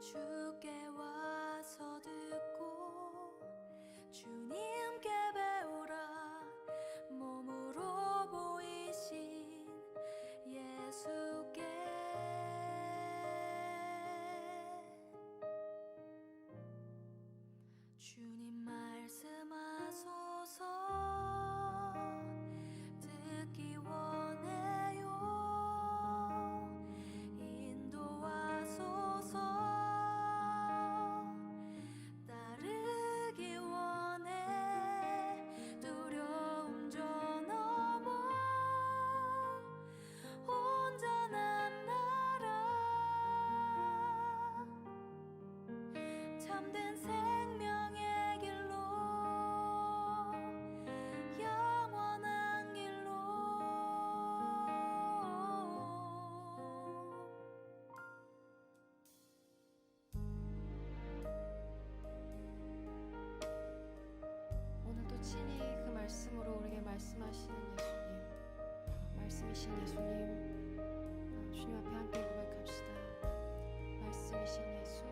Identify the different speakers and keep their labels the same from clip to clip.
Speaker 1: 주께 와서 듣고 주님께 배우라. 몸으로 보이신 예수께 주님 말씀하소서. 듣기 원해요. 인도하소서. 따르기 원해. 두려움 저 넘어 온전한 나라 참된 생명의 길로 영원한 길로
Speaker 2: 오늘도 친히 그 말씀으로 우리에게 말씀하시는 예수님, 말씀이신 예수님, 주님 앞에 함께 고백합시다. 말씀이신 예수,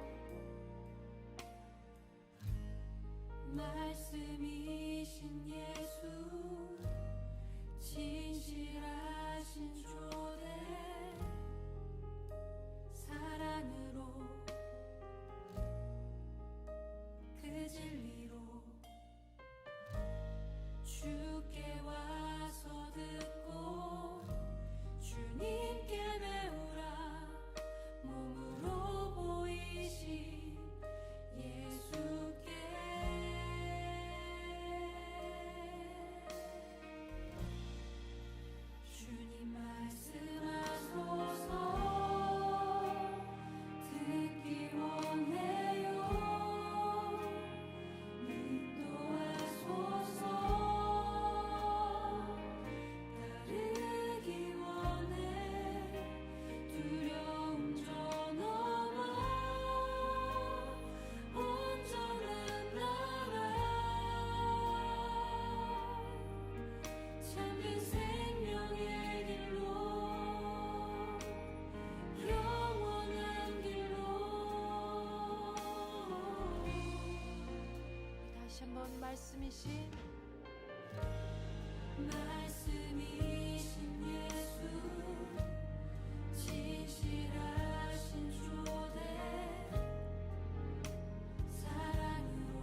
Speaker 1: 말씀이신 예수, 진실하신 조대, 사랑으로 그 진리로 주께 와서 듣고 주님께 배우라. 몸으로 보이신 예수께 주님 말씀하소서. 듣기 원해요. 인도하소서. 따르기 원해. 두려움 저 넘어 온전한 나라 참된 생명의 길로 영원한 길로
Speaker 2: 다시 한번 말씀이신
Speaker 1: 예수, 진실하신 조대, 사랑으로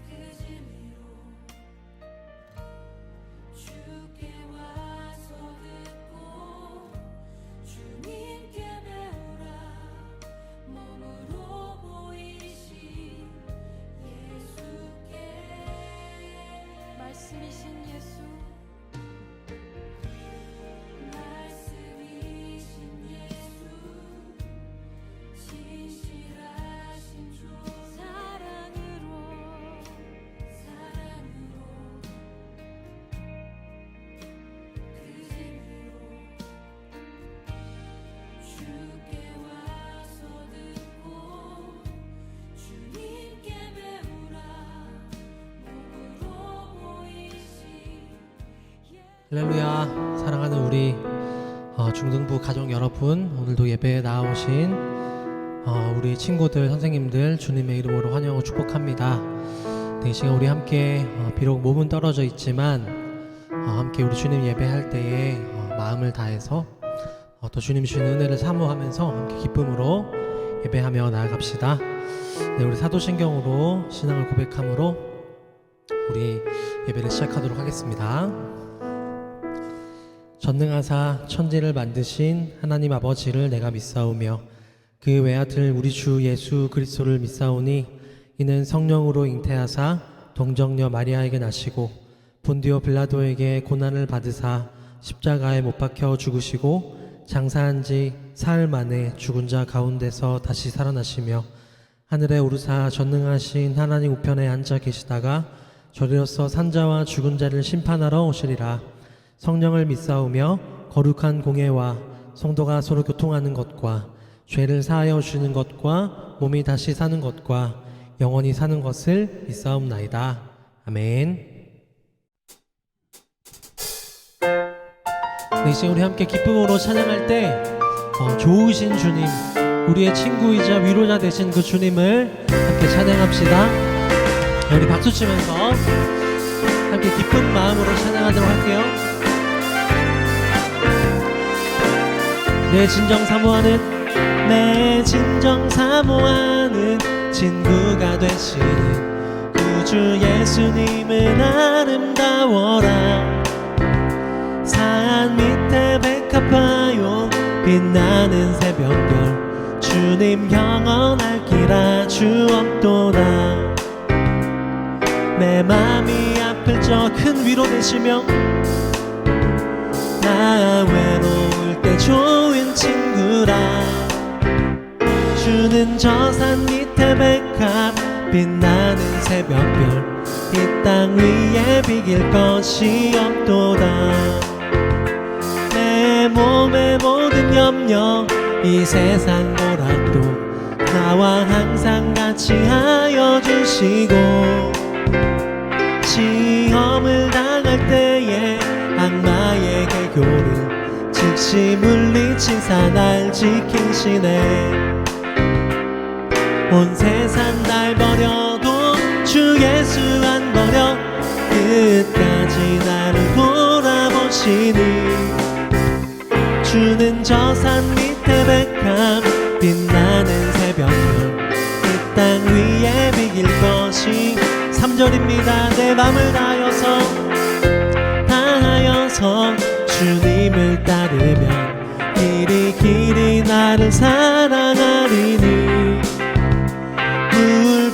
Speaker 1: 그 진리로 주께 와서 듣고 주님께 배우라. 몸으로 보이신 예수께
Speaker 2: 말씀이신 예수,
Speaker 1: 말씀이신 예수, 진실하신 조 사랑으로 그 진리로 주께 와서 듣고 주님께 배우라. 몸으로 보이신
Speaker 3: 할렐루야. 사랑하는 우리 중등부 가족 여러분, 오늘도 예배에 나오신 우리 친구들, 선생님들 주님의 이름으로 환영하고 축복합니다. 이 시간 우리 함께 비록 몸은 떨어져 있지만 함께 우리 주님 예배할 때에 마음을 다해서 또 주님 주시는 은혜를 사모하면서 함께 기쁨으로 예배하며 나아갑시다. 네, 우리 사도신경으로 신앙을 고백함으로 우리 예배를 시작하도록 하겠습니다. 전능하사 천지를 만드신 하나님 아버지를 내가 믿사오며 그 외아들 우리 주 예수 그리스도를 믿사오니 이는 성령으로 잉태하사 동정녀 마리아에게 나시고 본디오 빌라도에게 고난을 받으사 십자가에 못 박혀 죽으시고 장사한 지 사흘 만에 죽은 자 가운데서 다시 살아나시며 하늘에 오르사 전능하신 하나님 우편에 앉아 계시다가 저리로서 산자와 죽은 자를 심판하러 오시리라. 성령을 믿사오며 거룩한 공예와 성도가 서로 교통하는 것과 죄를 사하여 주는 것과 몸이 다시 사는 것과 영원히 사는 것을 믿사옵나이다. 아멘. 네, 이제 우리 함께 기쁨으로 찬양할 때 좋으신 주님, 우리의 친구이자 위로자 되신 그 주님을 함께 찬양합시다. 우리 박수 치면서 함께 기쁜 마음으로 찬양하도록 할게요. 내 진정 사모하는 친구가 되시는 구주 예수님은 아름다워라. 산 밑에 백합화용 빛나는 새벽별 주님 영원할 길 아주 없도다. 내 맘이 아플 적 큰 위로 되시며 나 외로울 때 좋은 친구라. 주는 저 산 밑에 백합 빛나는 새벽별 이 땅 위에 비길 것이 없도다. 내 몸의 모든 염려 이 세상 오락도 나와 항상 같이 하여 주시고 시험을 당할 때에 악마의 개교를 즉시 물리치사 날 지키시네. 온 세상 날 버려도 주 예수 안 버려 끝까지 나를 돌아보시니. 주는 저 산 밑에 백합 빛나는 새벽별 이 땅 위에 비길 것이 3절입니다. 내 맘을 다하여서 주님을 따르면 길이 나를 사랑하리니.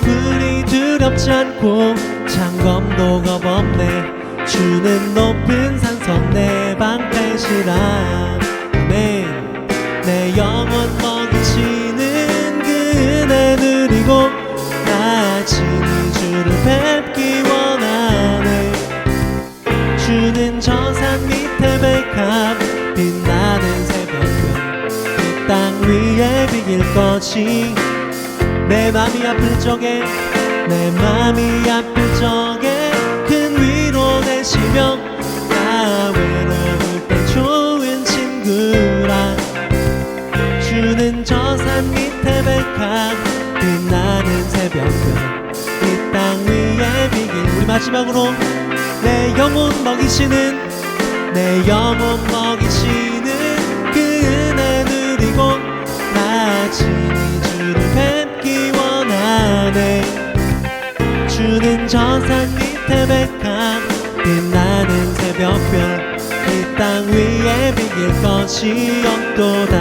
Speaker 3: 불이 두렵지 않고 창검도 겁없네. 주는 높은 산성 내 방패시라. 아멘. 내 영혼 먹이시는 그 은혜 누리고 나 친히 주를 뵙기 원하네. 주는 저 산 밑에 백합 빛나는 새벽별 이 땅 위에 비길 것이. 내 맘이 아플 적에 큰 위로 되시며 나 외로울 때 좋은 친구라. 주는 저 산 밑에 백합 빛나는 새벽별 이 땅 위에 비길. 우리 마지막으로 내 영혼 먹이시는 그 은혜 누리고 나 친히 주를 뵙기 원하네. 주는 저 산 밑에 백합 빛나는 새벽별 이 땅 위에 비길 것이 없도다.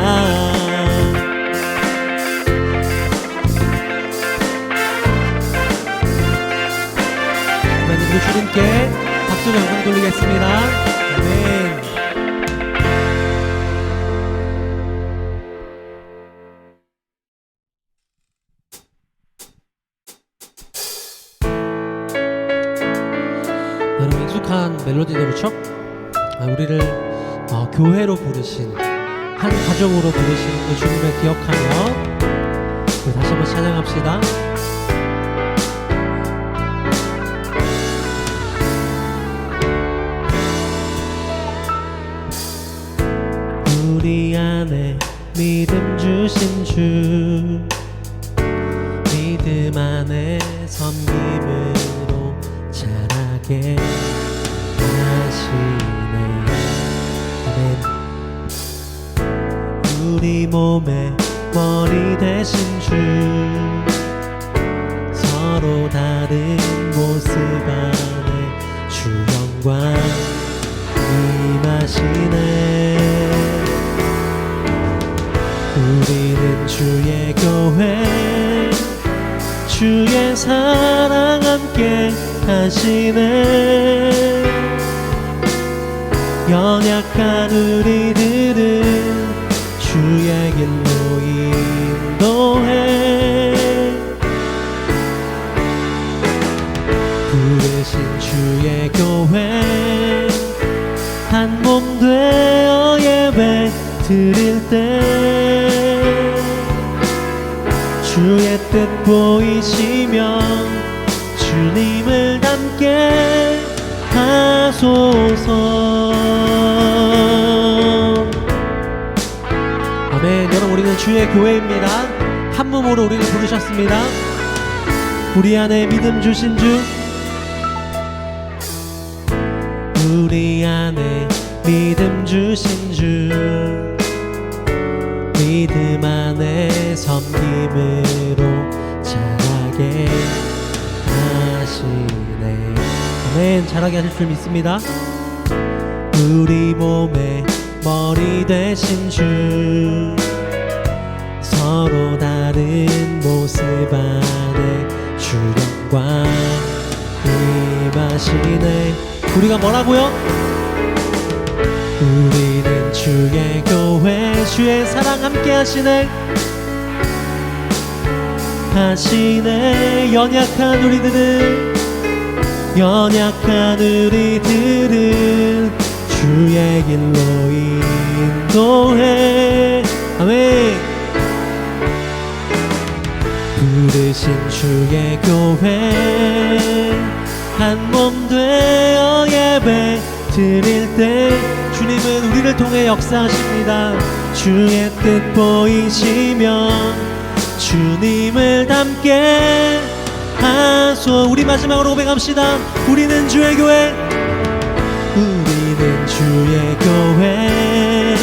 Speaker 3: 하나님 그 주님께 박수로 영광 돌리겠습니다. 아멘. 여러분 익숙한 멜로디도 그렇죠? 우리를 교회로 부르신 한 가족으로 부르신 그 주님을 기억하며 우리 다시 한번 찬양합시다. 우리 안에 믿음 주신 주, 믿음 안에 섬김으로 자라게 하시네. 아멘. 우리 몸의 머리 되신 주, 서로 다른 모습 안에 주 영광 임하시네. 우리는 주의 교회, 주의 사랑 함께 하시네. 연약한 우리들은 주의 길로 인도해. 부르신 주의 교회 한 몸 되어 예배 드릴 때 주의 뜻 보이시며 주님을 닮게 하소서. 아멘. 우리는 주의 교회입니다. 한 몸으로 우리를 부르셨습니다. 우리 안에 믿음 주신 주, 우리 안에 믿음 주신 주, 믿음 안에 섬김으로 자라게 하시네. 아멘. 자라게 하실 줄 믿습니다. 우리 몸의 머리 되신 주, 서로 다른 모습 안에 주령과 임하시네. 우리가 뭐라고요? 우리는 주의 교회, 주의 사랑 함께 하시네. 하시네. 연약한 우리들은 주의 길로 인도해. 아멘. 부르신 주의 교회, 한 몸 되어 예배 드릴 때 주님은 우리를 통해 역사하십니다. 주의 뜻 보이시며 주님을 닮게 하소. 우리 마지막으로 고백합시다. 우리는 주의 교회, 우리는 주의 교회,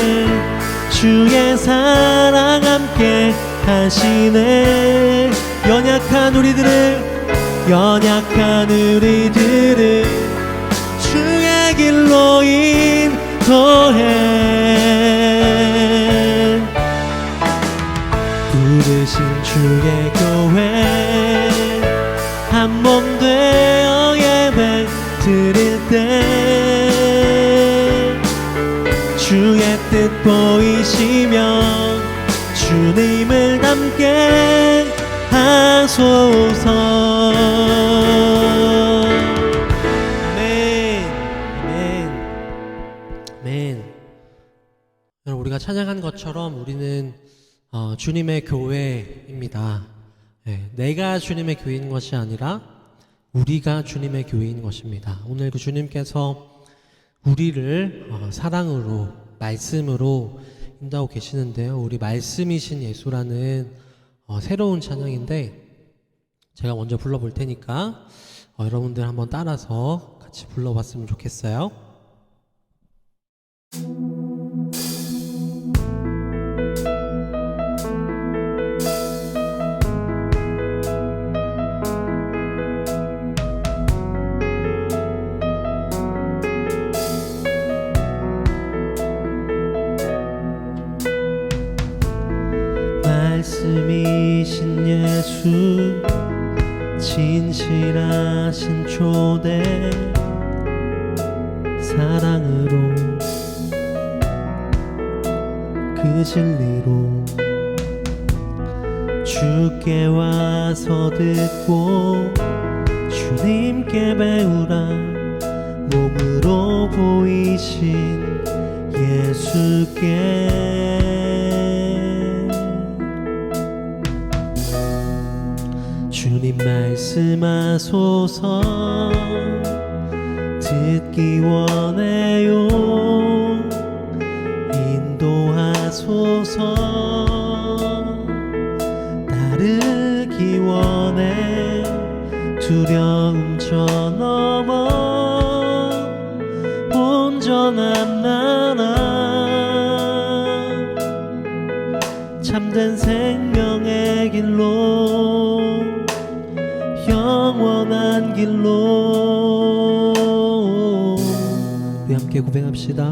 Speaker 3: 주의 사랑 함께 하시네. 연약한 우리들은 주의 길로 인도해. 부르신 주의 교회, 한 몸 되어 예배 드릴 때 주의 뜻 보이시며 주님을 닮게 하소서. 아멘. 아멘. 아멘. 여러분, 우리가 찬양한 것처럼 우리는 주님의 교회입니다. 내가 주님의 교회인 것이 아니라 우리가 주님의 교회인 것입니다. 오늘 그 주님께서 우리를 사랑으로, 말씀으로 인도하고 계시는데요. 우리 말씀이신 예수라는 새로운 찬양인데 제가 먼저 불러볼 테니까 여러분들 한번 따라서 같이 불러봤으면 좋겠어요. 말씀이신 예수, 진실하신 초대, 사랑으로 그 진리로 주께 와서 듣고 주님께 배우라. 몸으로 보이신 예수께 주님 말씀하소서. 듣기 원해요. 인도하소서. 따르기 원해. 두려움 저넘어 온전한 나라, 참된 생명의 길로, 영원한 길로. 우리 함께 고백합시다.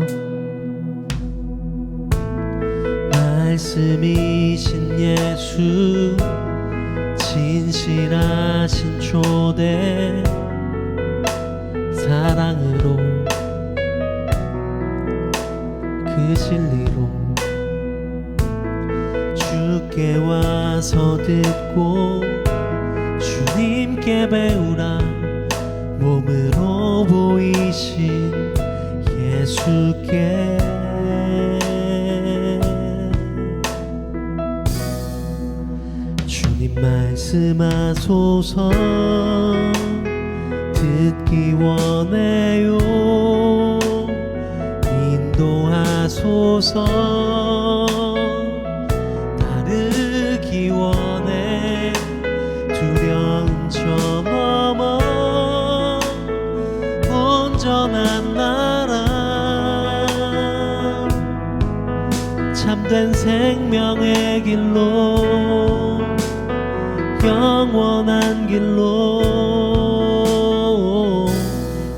Speaker 3: 말씀이신 예수, 진실하신 초대, 사랑으로 그 진리로 주께 와서 듣고 주님께 배우라. 몸으로 보이신 예수께 주님 말씀하소서. 듣기 원해요. 인도하소서. 참된 생명의 길로 영원한 길로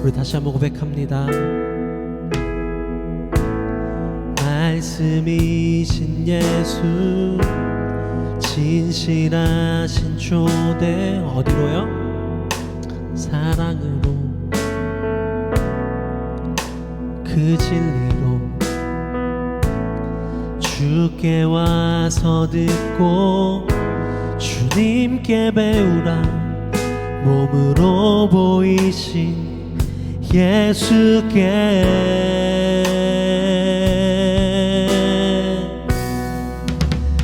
Speaker 3: 우리 다시 한번 고백합니다. 말씀이신 예수 진실하신 초대 어디로요? 사랑으로 그 진리로 주께 와서 듣고 주님께 배우라 몸으로 보이신 예수께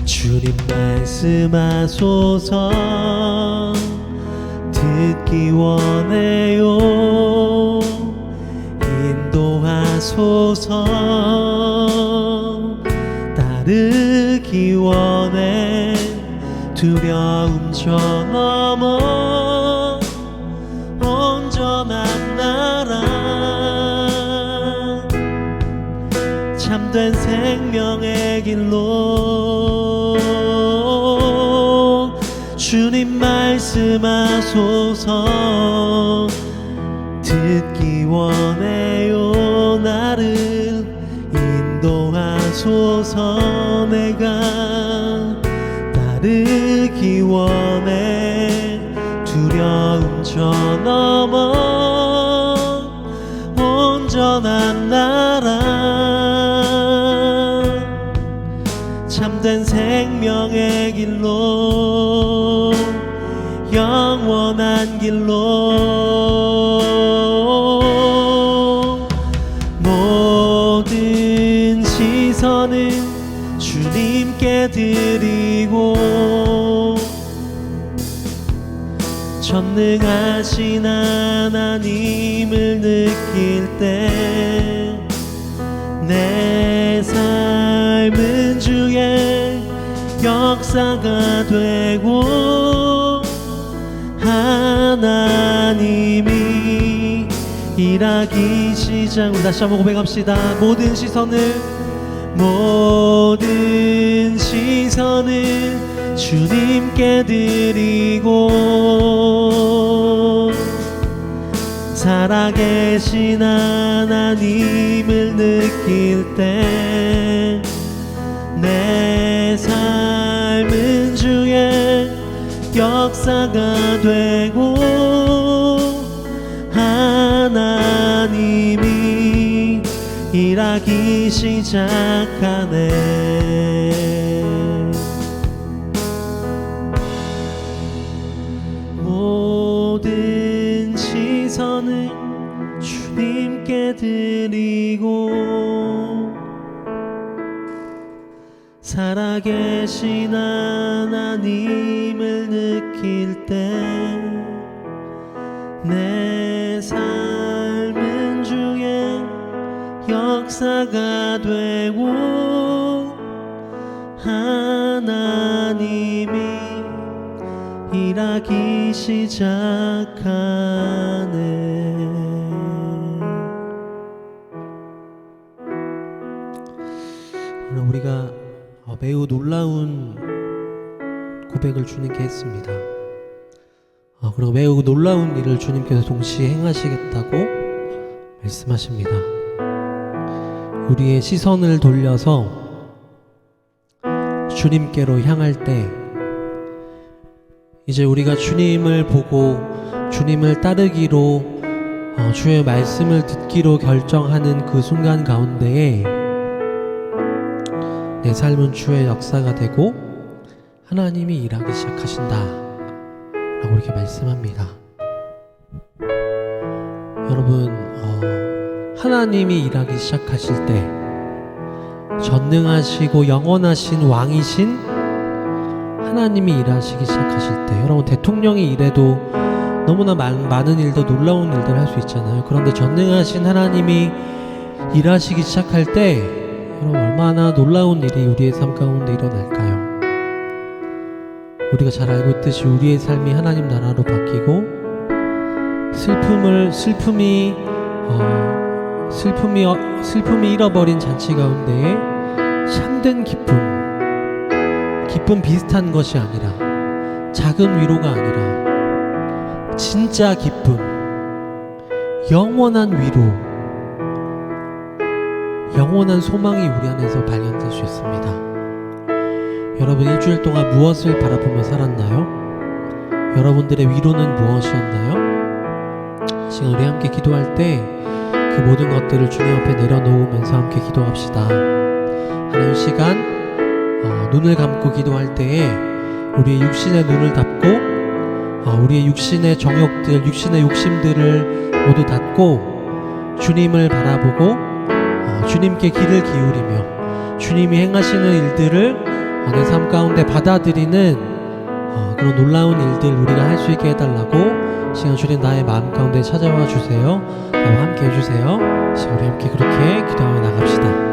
Speaker 3: 주님 말씀하소서 듣기 원해요 인도하소서 따르기 원해 두려움 저 넘어 온전한 나라 참된 생명의 길로 주님 말씀하소서 듣기 원해요 나를 인도하소서 내가 따르기 원해 두려움 저 넘어 온전한 나라 참된 생명의 길로 영원한 길로 모든 시선은 주님께 드리고 전능하신 하나님을 느낄 때 내 삶은 주의 역사가 되고 하나님이 일하기 시작 우리 다시 한번 고백합시다. 모든 시선을 주님께 드리고 살아계신 하나님을 느낄 때 내 삶은 주의 역사가 되고 하나님이 일하기 시작하네. 모든 시선을 주님께 드리고 살아계신 하나님을 느낄 때 내 삶은 주의 역사가 되고 하나님이 일하기 시작하네. 오늘 우리가 매우 놀라운 고백을 주님께 했습니다. 그리고 매우 놀라운 일을 주님께서 동시에 행하시겠다고 말씀하십니다. 우리의 시선을 돌려서 주님께로 향할 때 이제 우리가 주님을 보고 주님을 따르기로 주의 말씀을 듣기로 결정하는 그 순간 가운데에 내 삶은 주의 역사가 되고 하나님이 일하기 시작하신다 라고 이렇게 말씀합니다. 여러분, 하나님이 일하기 시작하실 때 전능하시고 영원하신 왕이신 하나님이 일하시기 시작하실 때 여러분 대통령이 일해도 너무나 많은 일도 놀라운 일들 할 수 있잖아요. 그런데 전능하신 하나님이 일하시기 시작할 때 여러분 얼마나 놀라운 일이 우리의 삶 가운데 일어날까요? 우리가 잘 알고 있듯이 우리의 삶이 하나님 나라로 바뀌고 슬픔이 잃어버린 잔치 가운데에 참된 기쁨 비슷한 것이 아니라, 작은 위로가 아니라 진짜 기쁨, 영원한 위로, 영원한 소망이 우리 안에서 발견될 수 있습니다. 여러분, 일주일 동안 무엇을 바라보며 살았나요? 여러분들의 위로는 무엇이었나요? 지금 우리 함께 기도할 때 그 모든 것들을 주님 앞에 내려놓으면서 함께 기도합시다. 하나님, 시간 눈을 감고 기도할 때에 우리의 육신의 눈을 닫고 우리의 육신의 정욕들, 육신의 욕심들을 모두 닫고 주님을 바라보고 주님께 귀를 기울이며 주님이 행하시는 일들을 내 삶 가운데 받아들이는 그런 놀라운 일들 우리가 할 수 있게 해달라고 시간 주님 나의 마음 가운데 찾아와 주세요. 나와 함께 해주세요. 시간 우리 함께 그렇게 기도하며 나갑시다.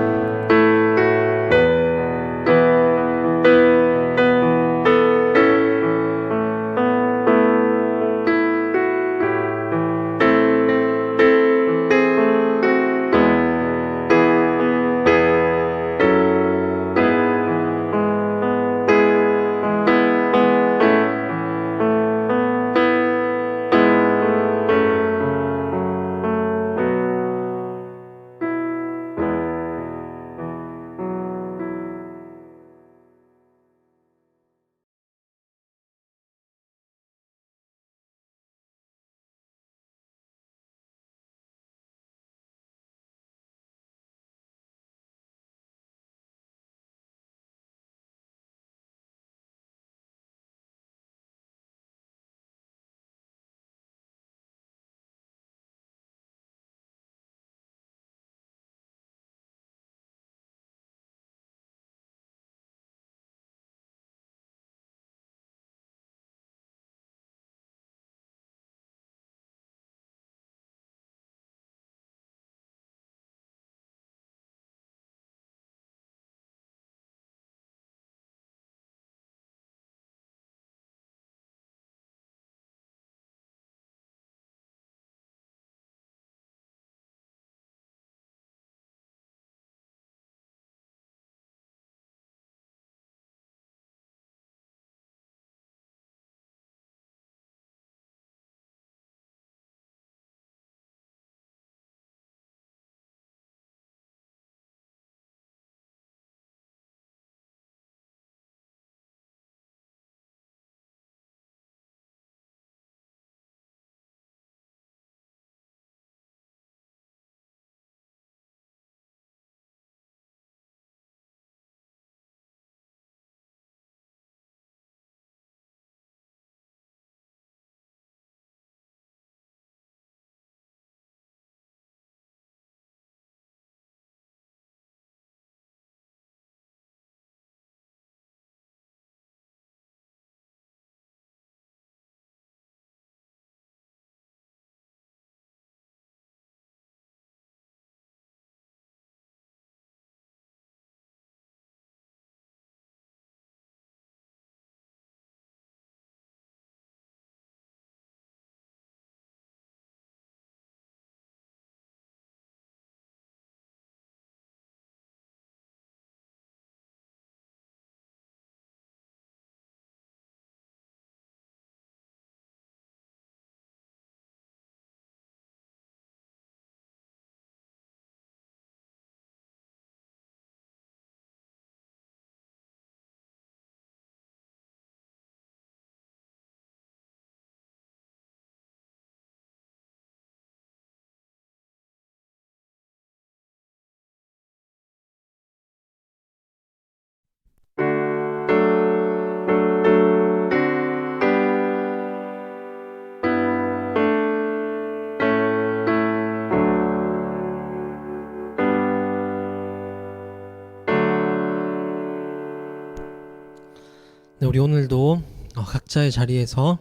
Speaker 3: 네, 우리 오늘도 각자의 자리에서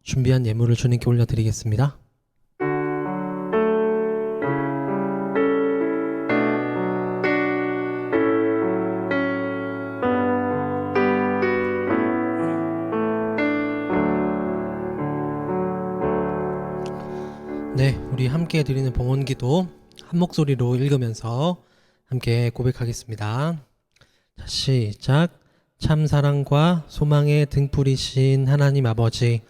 Speaker 3: 준비한 예물을 주님께 올려드리겠습니다. 네, 우리 함께 드리는 봉헌기도 한 목소리로 읽으면서 함께 고백하겠습니다. 자, 시작. 참 사랑과 소망의 등불이신 하나님 아버지,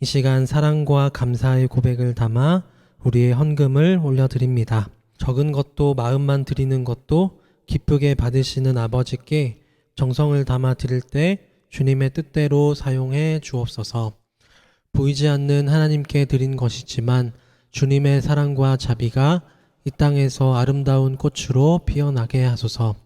Speaker 3: 이 시간 사랑과 감사의 고백을 담아 우리의 헌금을 올려드립니다. 적은 것도 마음만 드리는 것도 기쁘게 받으시는 아버지께 정성을 담아 드릴 때 주님의 뜻대로 사용해 주옵소서. 보이지 않는 하나님께 드린 것이지만 주님의 사랑과 자비가 이 땅에서 아름다운 꽃으로 피어나게 하소서.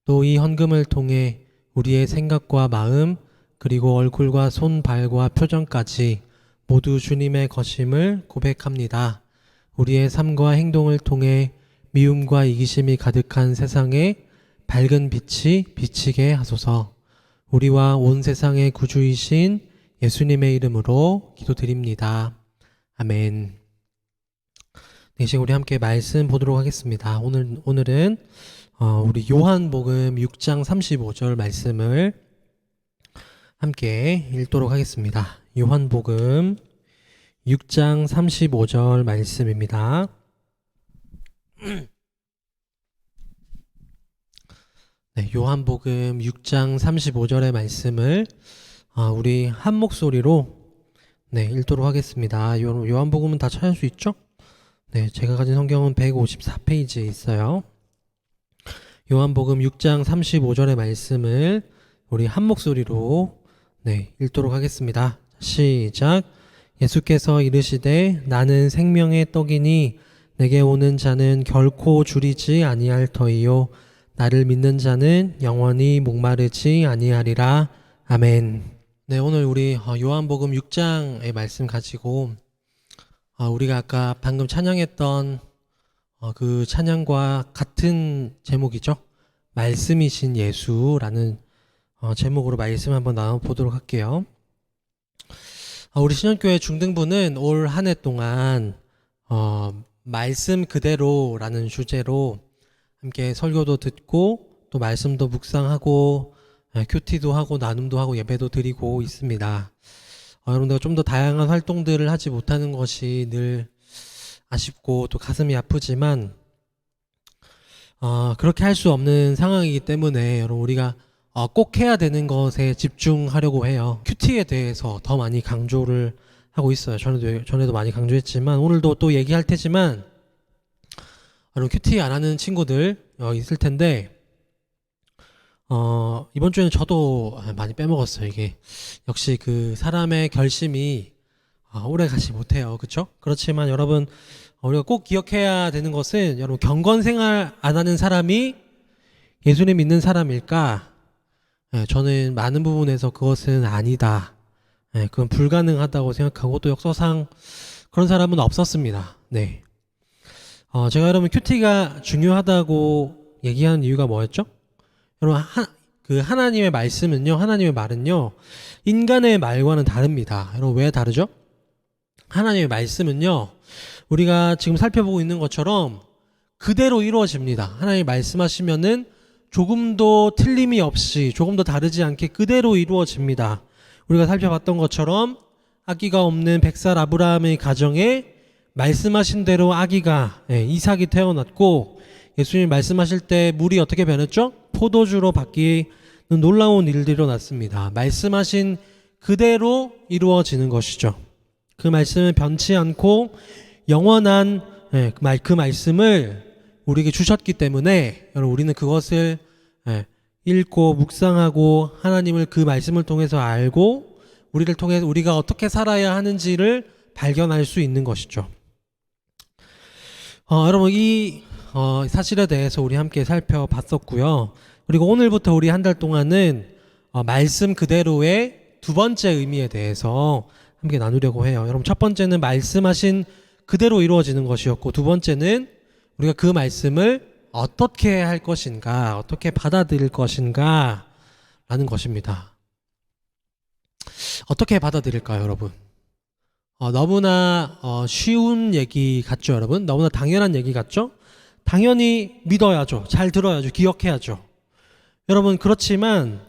Speaker 3: 또 이 헌금을 통해 우리의 생각과 마음, 그리고 얼굴과 손, 발과 표정까지 모두 주님의 것임을 고백합니다. 우리의 삶과 행동을 통해 미움과 이기심이 가득한 세상에 밝은 빛이 비치게 하소서. 우리와 온 세상의 구주이신 예수님의 이름으로 기도드립니다. 아멘. 네, 이제 우리 함께 말씀 보도록 하겠습니다. 오늘은 우리 요한복음 6장 35절 말씀을 함께 읽도록 하겠습니다. 요한복음 6장 35절 말씀입니다. 네, 요한복음 6장 35절의 말씀을 우리 한 목소리로 읽도록 하겠습니다. 요한복음은 다 찾을 수 있죠? 네, 제가 가진 성경은 154페이지에 있어요. 요한복음 6장 35절의 말씀을 우리 한 목소리로 읽도록 하겠습니다. 시작. 예수께서 이르시되 나는 생명의 떡이니 내게 오는 자는 결코 줄이지 아니할 터이요 나를 믿는 자는 영원히 목마르지 아니하리라. 아멘. 네, 오늘 우리 요한복음 6장의 말씀 가지고 우리가 아까 방금 찬양했던 그 찬양과 같은 제목이죠. 말씀이신 예수라는 제목으로 말씀 한번 나눠보도록 할게요. 우리 신현교회 중등부는 올 한 해 동안 말씀 그대로라는 주제로 함께 설교도 듣고 또 말씀도 묵상하고 큐티도 하고 나눔도 하고 예배도 드리고 있습니다. 여러분들 좀 더 다양한 활동들을 하지 못하는 것이 늘 아쉽고 또 가슴이 아프지만 그렇게 할 수 없는 상황이기 때문에 여러분 우리가 꼭 해야 되는 것에 집중하려고 해요. 큐티에 대해서 더 많이 강조를 하고 있어요. 전에도 많이 강조했지만 오늘도 또 얘기할 테지만 여러분 큐티 안 하는 친구들 있을 텐데 이번 주에는 저도 많이 빼먹었어요. 이게 역시 그 사람의 결심이 오래 가지 못해요. 그렇죠? 그렇지만 여러분 우리가 꼭 기억해야 되는 것은 여러분 경건생활 안 하는 사람이 예수님 믿는 사람일까? 저는 많은 부분에서 그것은 아니다. 그건 불가능하다고 생각하고 또 역사상 그런 사람은 없었습니다. 네. 제가 여러분 큐티가 중요하다고 얘기하는 이유가 뭐였죠? 여러분 그 하나님의 말씀은요, 하나님의 말은요, 인간의 말과는 다릅니다. 여러분 왜 다르죠? 하나님의 말씀은요, 우리가 지금 살펴보고 있는 것처럼 그대로 이루어집니다. 하나님이 말씀하시면은 조금도 틀림이 없이, 조금도 다르지 않게 그대로 이루어집니다. 우리가 살펴봤던 것처럼 아기가 없는 백살 아브라함의 가정에 말씀하신 대로 아기가 이삭이 태어났고 예수님이 말씀하실 때 물이 어떻게 변했죠? 포도주로 바뀌는 놀라운 일들이 일어났습니다. 말씀하신 그대로 이루어지는 것이죠. 그 말씀은 변치 않고 영원한 그 말씀을 우리에게 주셨기 때문에 여러분 우리는 그것을 읽고 묵상하고 하나님을 그 말씀을 통해서 알고 우리를 통해서 우리가 어떻게 살아야 하는지를 발견할 수 있는 것이죠. 여러분 이 사실에 대해서 우리 함께 살펴봤었고요. 그리고 오늘부터 우리 한 달 동안은 말씀 그대로의 두 번째 의미에 대해서 함께 나누려고 해요. 여러분 첫 번째는 말씀하신 그대로 이루어지는 것이었고 두 번째는 우리가 그 말씀을 어떻게 할 것인가, 어떻게 받아들일 것인가 라는 것입니다. 어떻게 받아들일까요, 여러분? 너무나 쉬운 얘기 같죠, 여러분? 너무나 당연한 얘기 같죠? 당연히 믿어야죠. 잘 들어야죠. 기억해야죠. 여러분 그렇지만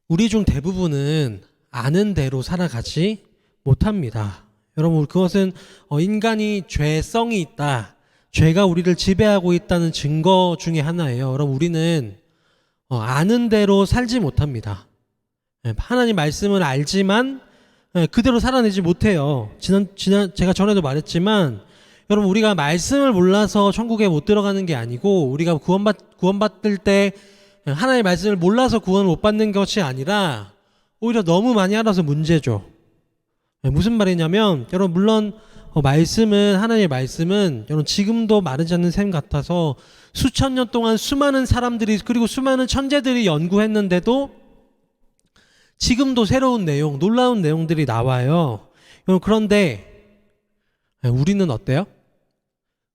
Speaker 3: 우리 중 대부분은 아는 대로 살아가지 못합니다. 여러분 그것은 인간이 죄성이 있다, 죄가 우리를 지배하고 있다는 증거 중에 하나예요. 여러분, 우리는 아는 대로 살지 못합니다. 하나님 말씀을 알지만 그대로 살아내지 못해요. 제가 전에도 말했지만, 여러분, 우리가 말씀을 몰라서 천국에 못 들어가는 게 아니고, 우리가 구원받을 때 하나님의 말씀을 몰라서 구원을 못 받는 것이 아니라 오히려 너무 많이 알아서 문제죠. 무슨 말이냐면, 여러분, 물론 하나님의 말씀은 여러분 지금도 마르지 않는 샘 같아서 수천 년 동안 수많은 사람들이, 그리고 수많은 천재들이 연구했는데도 지금도 새로운 내용, 놀라운 내용들이 나와요. 그런데 우리는 어때요?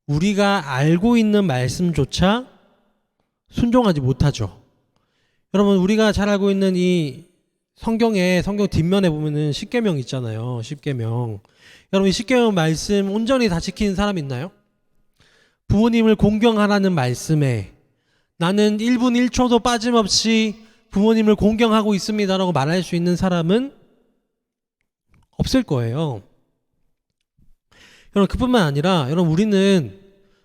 Speaker 3: 우리가 알고 있는 말씀조차 순종하지 못하죠. 여러분, 우리가 잘 알고 있는 이 성경 뒷면에 보면은 십계명 있잖아요. 십계명. 여러분, 이 십계명 말씀 온전히 다 지키는 사람 있나요? 부모님을 공경하라는 말씀에 나는 1분 1초도 빠짐없이 부모님을 공경하고 있습니다라고 말할 수 있는 사람은 없을 거예요. 여러분, 그뿐만 아니라 여러분, 우리는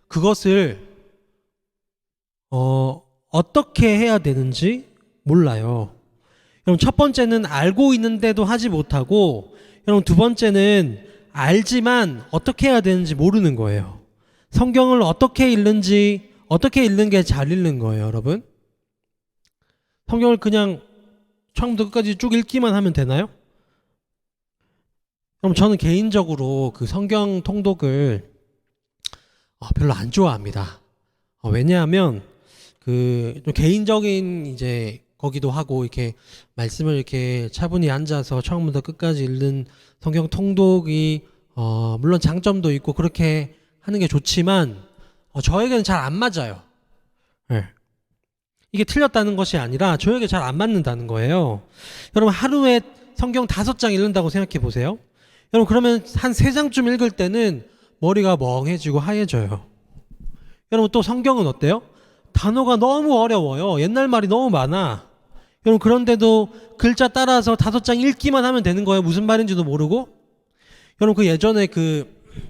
Speaker 3: 그것을 어떻게 해야 되는지 몰라요. 여러분, 첫 번째는 알고 있는데도 하지 못하고, 여러분, 두 번째는 알지만 어떻게 해야 되는지 모르는 거예요. 성경을 어떻게 읽는 게 잘 읽는 거예요, 여러분. 성경을 그냥 처음부터 끝까지 쭉 읽기만 하면 되나요? 그럼 저는 개인적으로 그 성경 통독을 별로 안 좋아합니다. 왜냐하면 좀 개인적인 이제 거기도 하고, 이렇게 말씀을 이렇게 차분히 앉아서 처음부터 끝까지 읽는 성경 통독이 물론 장점도 있고 그렇게 하는 게 좋지만 저에게는 잘 안 맞아요. 네. 이게 틀렸다는 것이 아니라 저에게 잘 안 맞는다는 거예요. 여러분, 하루에 성경 5장 읽는다고 생각해 보세요. 여러분, 그러면 한 3장쯤 읽을 때는 머리가 멍해지고 하얘져요. 여러분, 또 성경은 어때요? 단어가 너무 어려워요. 옛날 말이 너무 많아. 여러분, 그런데도 글자 따라서 5장 읽기만 하면 되는 거예요. 무슨 말인지도 모르고. 여러분, 예전에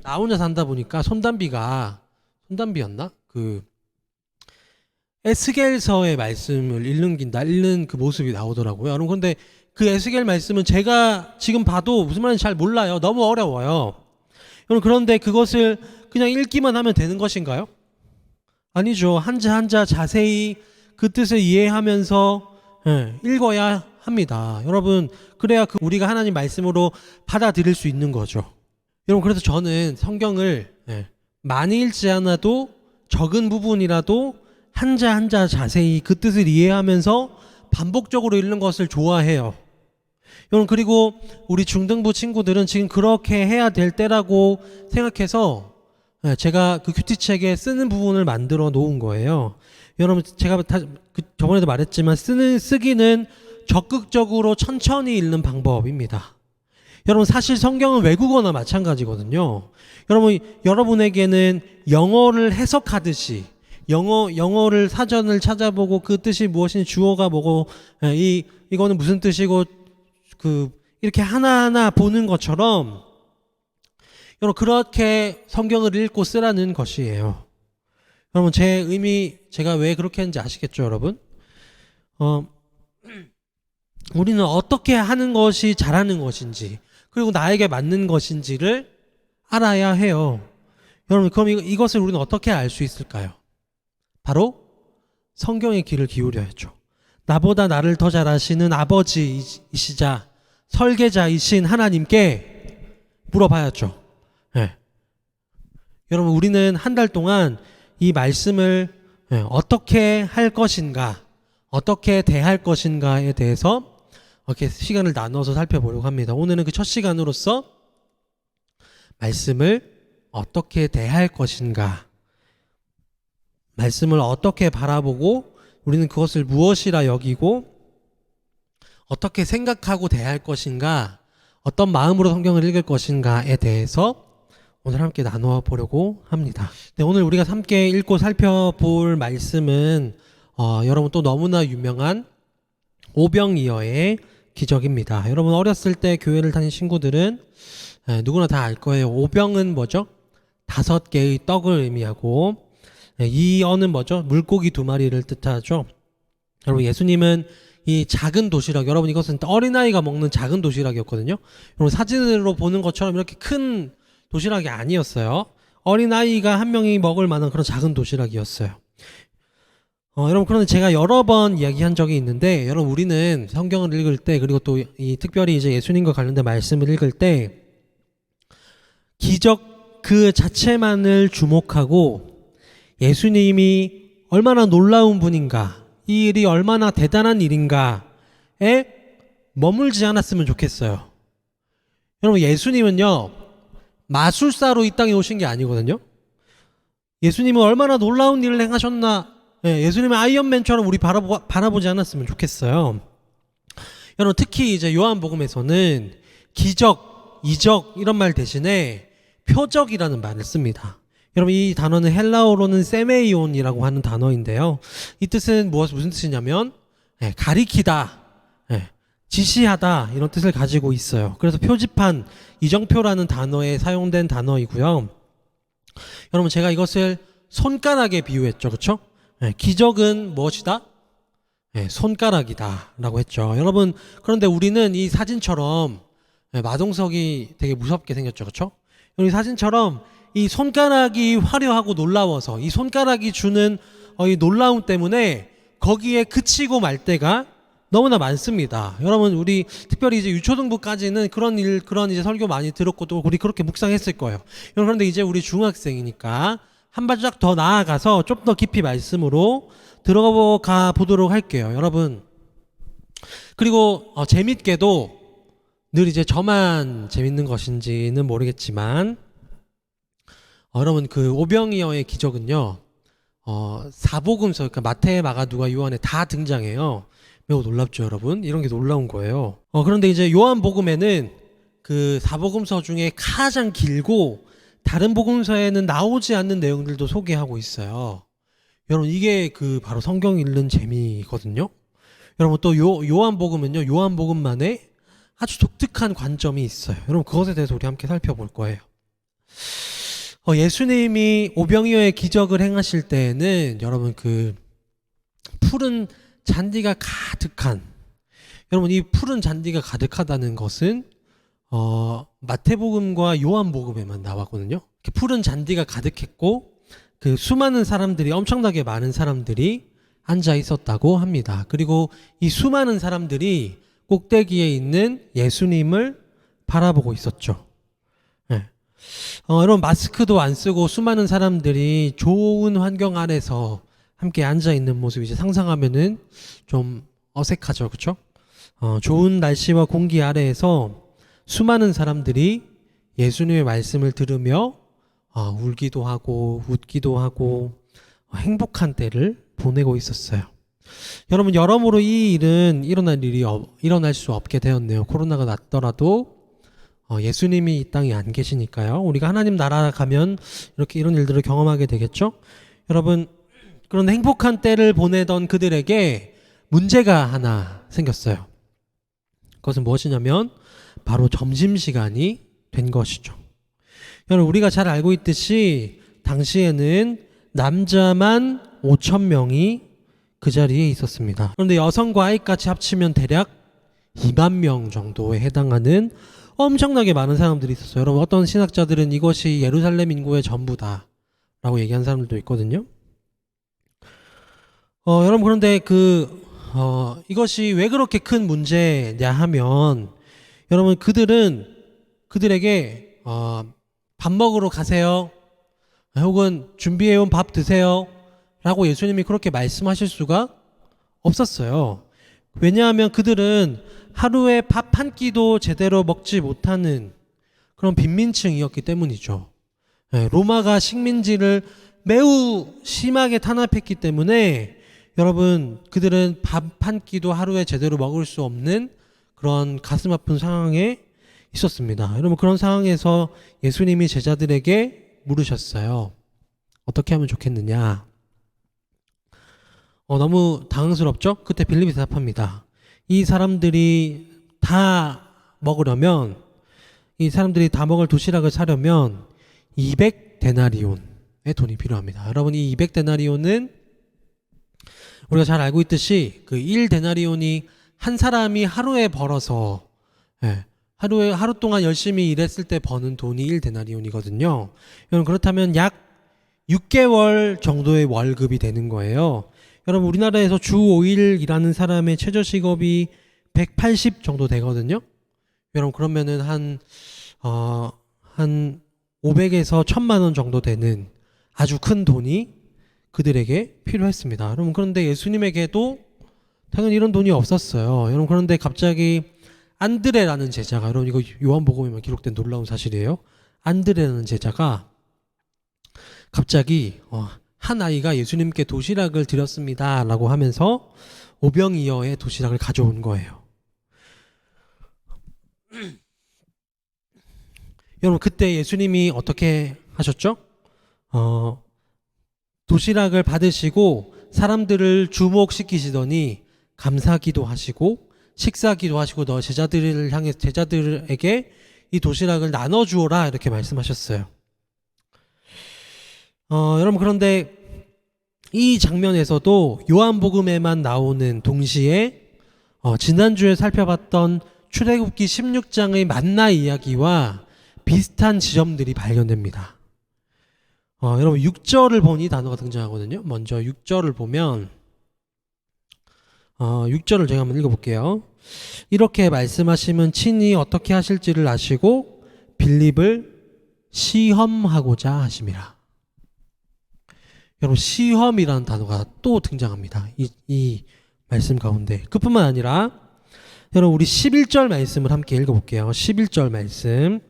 Speaker 3: 나 혼자 산다 보니까 손담비였나? 에스겔서의 말씀을 읽는 그 모습이 나오더라고요. 여러분, 그런데 그 에스겔 말씀은 제가 지금 봐도 무슨 말인지 잘 몰라요. 너무 어려워요. 여러분, 그런데 그것을 그냥 읽기만 하면 되는 것인가요? 아니죠. 한자 한자 자세히 그 뜻을 이해하면서 읽어야 합니다. 여러분, 그래야 우리가 하나님 말씀으로 받아들일 수 있는 거죠. 여러분, 그래서 저는 성경을 많이 읽지 않아도 적은 부분이라도 한자 한자 자세히 그 뜻을 이해하면서 반복적으로 읽는 것을 좋아해요. 여러분, 그리고 우리 중등부 친구들은 지금 그렇게 해야 될 때라고 생각해서 제가 그 큐티책에 쓰는 부분을 만들어 놓은 거예요. 여러분, 제가 저번에도 말했지만 쓰기는 적극적으로 천천히 읽는 방법입니다. 여러분, 사실 성경은 외국어나 마찬가지거든요. 여러분에게는 영어를 해석하듯이 영어를 사전을 찾아보고 그 뜻이 무엇인지 주어가 뭐고 이거는 무슨 뜻이고 이렇게 하나하나 보는 것처럼 여러분, 그렇게 성경을 읽고 쓰라는 것이에요. 여러분, 제가 왜 그렇게 했는지 아시겠죠, 여러분? 우리는 어떻게 하는 것이 잘하는 것인지, 그리고 나에게 맞는 것인지를 알아야 해요. 여러분, 그럼 이것을 우리는 어떻게 알 수 있을까요? 바로 성경의 귀를 기울여야죠. 나보다 나를 더 잘 아시는 아버지이시자 설계자이신 하나님께 물어봐야죠. 네. 여러분, 우리는 한 달 동안 이 말씀을 어떻게 할 것인가, 어떻게 대할 것인가에 대해서 이렇게 시간을 나눠서 살펴보려고 합니다. 오늘은 그 첫 시간으로서 말씀을 어떻게 대할 것인가, 말씀을 어떻게 바라보고 우리는 그것을 무엇이라 여기고 어떻게 생각하고 대할 것인가, 어떤 마음으로 성경을 읽을 것인가에 대해서 오늘 함께 나누어 보려고 합니다. 네, 오늘 우리가 함께 읽고 살펴볼 말씀은 여러분 또 너무나 유명한 오병이어의 기적입니다. 여러분, 어렸을 때 교회를 다닌 친구들은 누구나 다 알 거예요. 오병은 뭐죠? 5개의 떡을 의미하고, 이 어는 뭐죠? 물고기 2마리를 뜻하죠. 여러분, 예수님은 이 작은 도시락, 여러분 이것은 어린아이가 먹는 작은 도시락이었거든요. 여러분 사진으로 보는 것처럼 이렇게 큰 도시락이 아니었어요. 어린아이가 한 명이 먹을 만한 그런 작은 도시락이었어요. 여러분, 그런데 제가 여러 번 이야기한 적이 있는데, 여러분 우리는 성경을 읽을 때, 그리고 또 이 특별히 이제 예수님과 관련된 말씀을 읽을 때 기적 그 자체만을 주목하고 예수님이 얼마나 놀라운 분인가, 이 일이 얼마나 대단한 일인가에 머물지 않았으면 좋겠어요. 여러분, 예수님은요 마술사로 이 땅에 오신 게 아니거든요. 예수님은 얼마나 놀라운 일을 행하셨나, 예수님은 아이언맨처럼 우리 바라보지 않았으면 좋겠어요. 여러분, 특히 이제 요한복음에서는 기적, 이적 이런 말 대신에 표적이라는 말을 씁니다. 여러분, 이 단어는 헬라어로는 세메이온이라고 하는 단어인데요. 이 뜻은 무슨 뜻이냐면 가리키다, 지시하다 이런 뜻을 가지고 있어요. 그래서 표지판, 이정표라는 단어에 사용된 단어이고요. 여러분, 제가 이것을 손가락에 비유했죠. 그렇죠? 기적은 무엇이다? 손가락이다 라고 했죠. 여러분, 그런데 우리는 이 사진처럼 마동석이 되게 무섭게 생겼죠. 그렇죠? 이 사진처럼 이 손가락이 화려하고 놀라워서 이 손가락이 주는 이 놀라움 때문에 거기에 그치고 말 때가 너무나 많습니다. 여러분, 우리 특별히 이제 유초등부까지는 그런 이제 설교 많이 들었고 또 우리 그렇게 묵상했을 거예요. 그런데 이제 우리 중학생이니까 한 발짝 더 나아가서 좀 더 깊이 말씀으로 들어가 보도록 할게요. 여러분, 그리고 재밌게도 늘 이제 저만 재밌는 것인지는 모르겠지만, 여러분, 그 오병이어의 기적은요, 사복음서, 그러니까 마태, 마가, 누가, 요한에 다 등장해요. 매우 놀랍죠, 여러분? 이런 게 놀라운 거예요. 그런데 이제 요한복음에는 그 사복음서 중에 가장 길고 다른 복음서에는 나오지 않는 내용들도 소개하고 있어요. 여러분, 이게 그 바로 성경 읽는 재미거든요. 여러분, 또 요한복음은요, 요한복음만의 아주 독특한 관점이 있어요. 여러분, 그것에 대해서 우리 함께 살펴볼 거예요. 예수님이 오병이어의 기적을 행하실 때에는 여러분, 그 푸른 잔디가 가득한, 여러분, 이 푸른 잔디가 가득하다는 것은 마태복음과 요한복음에만 나왔거든요. 푸른 잔디가 가득했고 그 수많은 사람들이, 엄청나게 많은 사람들이 앉아 있었다고 합니다. 그리고 이 수많은 사람들이 꼭대기에 있는 예수님을 바라보고 있었죠. 여러분, 마스크도 안 쓰고 수많은 사람들이 좋은 환경 아래서 함께 앉아 있는 모습 이제 상상하면은 좀 어색하죠, 그렇죠? 좋은 날씨와 공기 아래에서 수많은 사람들이 예수님의 말씀을 들으며 울기도 하고 웃기도 하고 행복한 때를 보내고 있었어요. 여러분, 여러모로 이 일은 일어날 수 없게 되었네요. 코로나가 났더라도 예수님이 이 땅에 안 계시니까요. 우리가 하나님 나라 가면 이렇게 이런 일들을 경험하게 되겠죠. 여러분, 그런데 행복한 때를 보내던 그들에게 문제가 하나 생겼어요. 그것은 무엇이냐면 바로 점심시간이 된 것이죠. 여러분, 우리가 잘 알고 있듯이 당시에는 남자만 5,000명이 그 자리에 있었습니다. 그런데 여성과 아이까지 합치면 대략 2만 명 정도에 해당하는 엄청나게 많은 사람들이 있었어요. 여러분, 어떤 신학자들은 이것이 예루살렘 인구의 전부다 라고 얘기한 사람들도 있거든요. 여러분, 그런데 이것이 왜 그렇게 큰 문제냐 하면, 여러분, 그들에게 밥 먹으러 가세요, 혹은 준비해온 밥 드세요 라고 예수님이 그렇게 말씀하실 수가 없었어요. 왜냐하면 그들은 하루에 밥 한 끼도 제대로 먹지 못하는 그런 빈민층이었기 때문이죠. 로마가 식민지를 매우 심하게 탄압했기 때문에 여러분, 그들은 밥 한 끼도 하루에 제대로 먹을 수 없는 그런 가슴 아픈 상황에 있었습니다. 여러분, 그런 상황에서 예수님이 제자들에게 물으셨어요. 어떻게 하면 좋겠느냐? 너무 당황스럽죠? 그때 빌립이 대답합니다. 이 사람들이 다 먹을 도시락을 사려면 200데나리온의 돈이 필요합니다. 여러분, 이 200데나리온은 우리가 잘 알고 있듯이 그 1데나리온이 한 사람이 하루에 벌어서, 하루 동안 열심히 일했을 때 버는 돈이 1데나리온이거든요. 여러분, 그렇다면 약 6개월 정도의 월급이 되는 거예요. 여러분, 우리나라에서 주 5일 일하는 사람의 최저시급이 180 정도 되거든요. 여러분, 그러면은 한 500에서 1000만 원 정도 되는 아주 큰 돈이 그들에게 필요했습니다. 여러분, 그런데 예수님에게도 당연히 이런 돈이 없었어요. 여러분, 그런데 갑자기 안드레라는 제자가, 여러분, 이거 요한복음에만 기록된 놀라운 사실이에요. 안드레라는 제자가 갑자기 한 아이가 예수님께 도시락을 드렸습니다 라고 하면서 오병이어의 도시락을 가져온 거예요. 여러분, 그때 예수님이 어떻게 하셨죠? 도시락을 받으시고 사람들을 주목시키시더니 감사기도 하시고 식사기도 하시고 너 제자들에게 이 도시락을 나눠주어라 이렇게 말씀하셨어요. 여러분, 그런데 이 장면에서도 요한복음에만 나오는 동시에 지난주에 살펴봤던 출애굽기 16장의 만나 이야기와 비슷한 지점들이 발견됩니다. 여러분, 6절을 보니 단어가 등장하거든요. 먼저 6절을 보면 6절을 제가 한번 읽어볼게요. 이렇게 말씀하시면 친히 어떻게 하실지를 아시고 빌립을 시험하고자 하심이라. 여러분, 시험이라는 단어가 또 등장합니다. 이 말씀 가운데. 그뿐만 아니라 여러분, 우리 11절 말씀을 함께 읽어볼게요. 11절 말씀.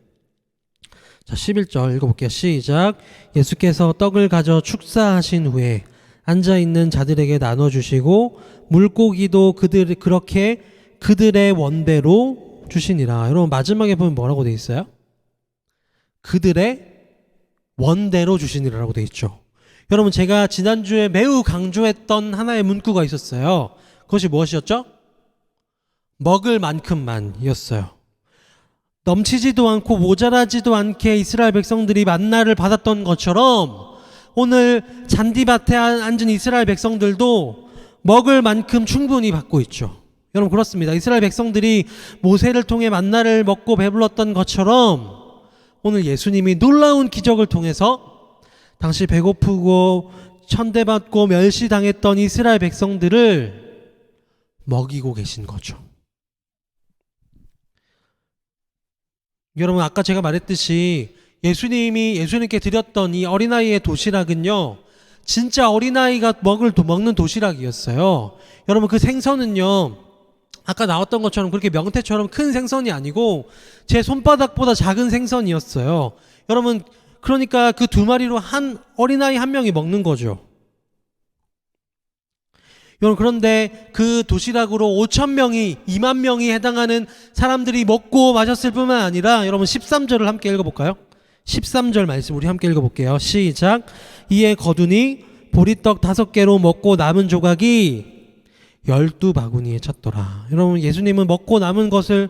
Speaker 3: 자, 11절 읽어볼게요. 시작. 예수께서 떡을 가져 축사하신 후에 앉아있는 자들에게 나눠주시고 물고기도 그렇게 그들의 원대로 주시니라. 여러분, 마지막에 보면 뭐라고 돼 있어요? 그들의 원대로 주시니라라고 돼 있죠. 여러분, 제가 지난주에 매우 강조했던 하나의 문구가 있었어요. 그것이 무엇이었죠? 먹을 만큼만이었어요. 넘치지도 않고 모자라지도 않게 이스라엘 백성들이 만나를 받았던 것처럼 오늘 잔디밭에 앉은 이스라엘 백성들도 먹을 만큼 충분히 받고 있죠. 여러분, 그렇습니다. 이스라엘 백성들이 모세를 통해 만나를 먹고 배불렀던 것처럼 오늘 예수님이 놀라운 기적을 통해서 당시 배고프고 천대받고 멸시당했던 이스라엘 백성들을 먹이고 계신 거죠. 여러분, 아까 제가 말했듯이 예수님께 드렸던 이 어린아이의 도시락은요, 진짜 어린아이가 먹는 도시락이었어요. 여러분, 그 생선은요, 아까 나왔던 것처럼 그렇게 명태처럼 큰 생선이 아니고 제 손바닥보다 작은 생선이었어요. 여러분, 그러니까 그 2마리로 한 어린아이 1명이 먹는 거죠. 여러분, 그런데 그 도시락으로 5,000명이 2만 명이 해당하는 사람들이 먹고 마셨을 뿐만 아니라, 여러분, 13절을 함께 읽어볼까요? 13절 말씀 우리 함께 읽어볼게요. 시작. 이에 거두니 보리떡 5개로 먹고 남은 조각이 12바구니에 찼더라. 여러분, 예수님은 먹고 남은 것을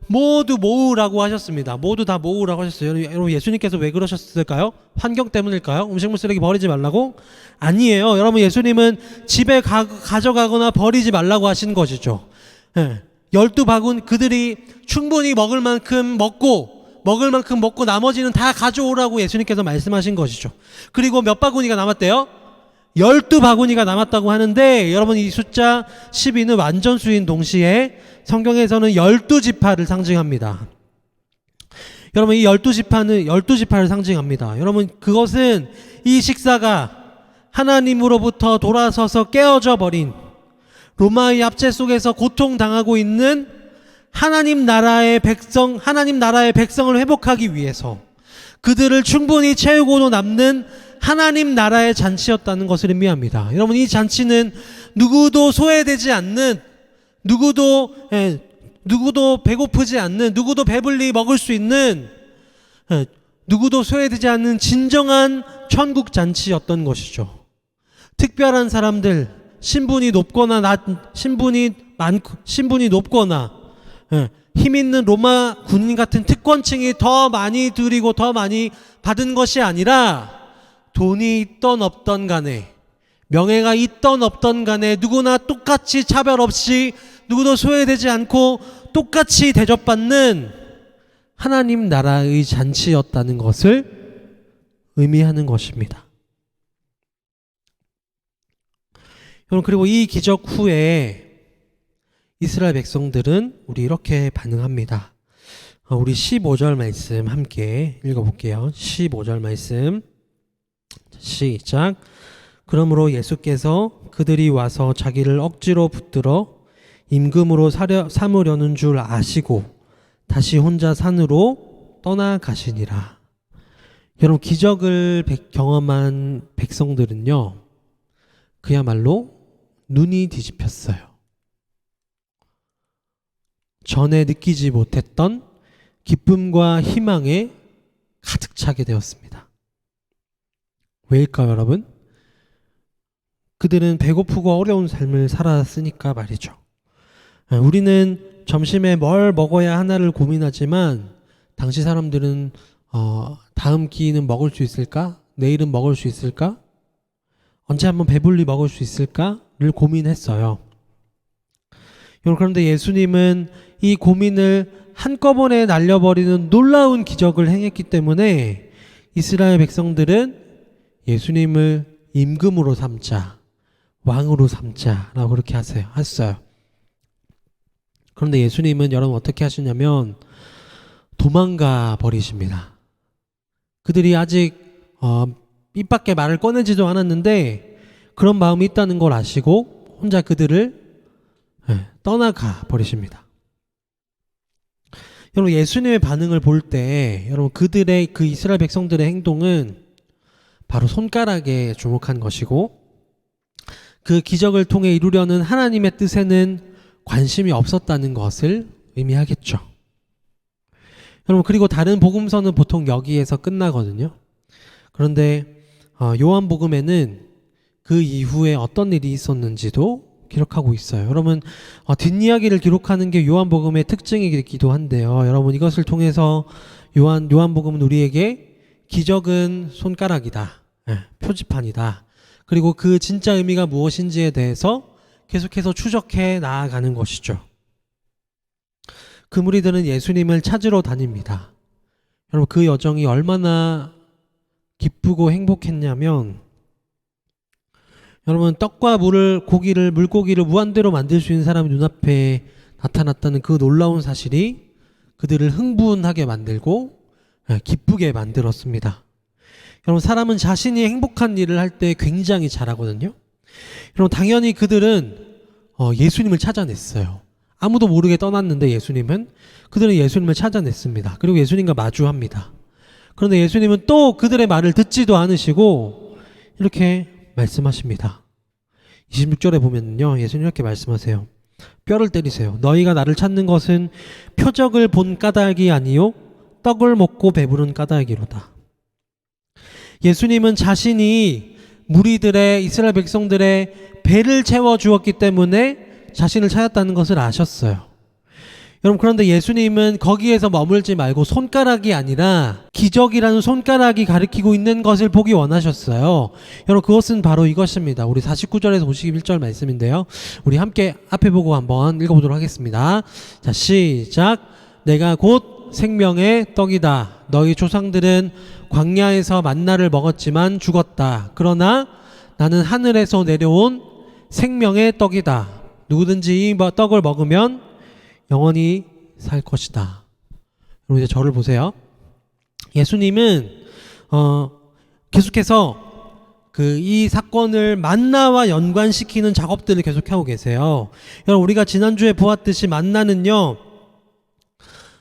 Speaker 3: 모두 모으라고 하셨습니다. 모두 다 모으라고 하셨어요. 여러분, 예수님께서 왜 그러셨을까요? 환경 때문일까요? 음식물 쓰레기 버리지 말라고? 아니에요. 여러분, 예수님은 집에 가져가거나 버리지 말라고 하신 것이죠. 12바구니, 그들이 충분히 먹을 만큼 먹고 나머지는 다 가져오라고 예수님께서 말씀하신 것이죠. 그리고 몇 바구니가 남았대요? 12바구니가 남았다고 하는데, 여러분, 이 숫자 12는 완전수인 동시에 성경에서는 12지파를 상징합니다. 여러분, 이 12지파를 상징합니다. 여러분, 그것은 이 식사가 하나님으로부터 돌아서서 깨어져 버린 로마의 압제 속에서 고통당하고 있는 하나님 나라의 백성을 회복하기 위해서 그들을 충분히 채우고도 남는 하나님 나라의 잔치였다는 것을 의미합니다. 여러분, 이 잔치는 누구도 소외되지 않는, 누구도 배고프지 않는, 누구도 배불리 먹을 수 있는, 누구도 소외되지 않는 진정한 천국 잔치였던 것이죠. 특별한 사람들, 신분이 높거나 힘 있는 로마 군인 같은 특권층이 더 많이 드리고 더 많이 받은 것이 아니라 돈이 있던 없던 간에 명예가 있던 없던 간에 누구나 똑같이 차별 없이 누구도 소외되지 않고 똑같이 대접받는 하나님 나라의 잔치였다는 것을 의미하는 것입니다. 여러분, 그리고 이 기적 후에 이스라엘 백성들은 우리 이렇게 반응합니다. 우리 15절 말씀 함께 읽어볼게요. 15절 말씀 시작. 그러므로 예수께서 그들이 와서 자기를 억지로 붙들어 임금으로 삼으려는 줄 아시고 다시 혼자 산으로 떠나가시니라. 여러분, 기적을 경험한 백성들은요, 그야말로 눈이 뒤집혔어요. 전에 느끼지 못했던 기쁨과 희망에 가득 차게 되었습니다. 왜일까요, 여러분? 그들은 배고프고 어려운 삶을 살았으니까 말이죠. 우리는 점심에 뭘 먹어야 하나를 고민하지만 당시 사람들은 다음 끼는 먹을 수 있을까? 내일은 먹을 수 있을까? 언제 한번 배불리 먹을 수 있을까를 고민했어요. 그런데 예수님은 이 고민을 한꺼번에 날려버리는 놀라운 기적을 행했기 때문에 이스라엘 백성들은 예수님을 임금으로 삼자, 왕으로 삼자라고 그렇게 했어요. 그런데 예수님은 여러분 어떻게 하시냐면 도망가 버리십니다. 그들이 아직 입 밖에 말을 꺼내지도 않았는데 그런 마음이 있다는 걸 아시고 혼자 그들을 떠나가 버리십니다. 여러분, 예수님의 반응을 볼 때 여러분 그들의 그 이스라엘 백성들의 행동은 바로 손가락에 주목한 것이고 그 기적을 통해 이루려는 하나님의 뜻에는 관심이 없었다는 것을 의미하겠죠. 여러분, 그리고 다른 복음서는 보통 여기에서 끝나거든요. 그런데 요한복음에는 그 이후에 어떤 일이 있었는지도 기록하고 있어요. 여러분, 뒷이야기를 기록하는 게 요한복음의 특징이기도 한데요. 여러분, 이것을 통해서 요한복음은 우리에게 기적은 손가락이다, 표지판이다, 그리고 그 진짜 의미가 무엇인지에 대해서 계속해서 추적해 나아가는 것이죠. 그 무리들은 예수님을 찾으러 다닙니다. 여러분, 그 여정이 얼마나 기쁘고 행복했냐면 여러분, 떡과 물고기를 무한대로 만들 수 있는 사람이 눈앞에 나타났다는 그 놀라운 사실이 그들을 흥분하게 만들고 기쁘게 만들었습니다. 여러분, 사람은 자신이 행복한 일을 할 때 굉장히 잘하거든요. 여러분, 당연히 그들은 예수님을 찾아냈어요. 아무도 모르게 떠났는데 그들은 예수님을 찾아냈습니다. 그리고 예수님과 마주합니다. 그런데 예수님은 또 그들의 말을 듣지도 않으시고 이렇게 말씀하십니다. 26절에 보면요, 예수님 이렇게 말씀하세요. 뼈를 때리세요. 너희가 나를 찾는 것은 표적을 본 까닭이 아니요 떡을 먹고 배부른 까닭이로다. 예수님은 자신이 무리들의 이스라엘 백성들의 배를 채워 주었기 때문에 자신을 찾았다는 것을 아셨어요. 여러분, 그런데 예수님은 거기에서 머물지 말고 손가락이 아니라 기적이라는 손가락이 가리키고 있는 것을 보기 원하셨어요. 여러분, 그것은 바로 이것입니다. 우리 49절에서 51절 말씀인데요. 우리 함께 앞에 보고 한번 읽어보도록 하겠습니다. 자, 시작. 내가 곧 생명의 떡이다. 너희 조상들은 광야에서 만나를 먹었지만 죽었다. 그러나 나는 하늘에서 내려온 생명의 떡이다. 누구든지 이 떡을 먹으면 영원히 살 것이다. 여러분, 이제 저를 보세요. 예수님은 계속해서 이 사건을 만나와 연관시키는 작업들을 계속하고 계세요. 여러분, 우리가 지난주에 보았듯이 만나는요,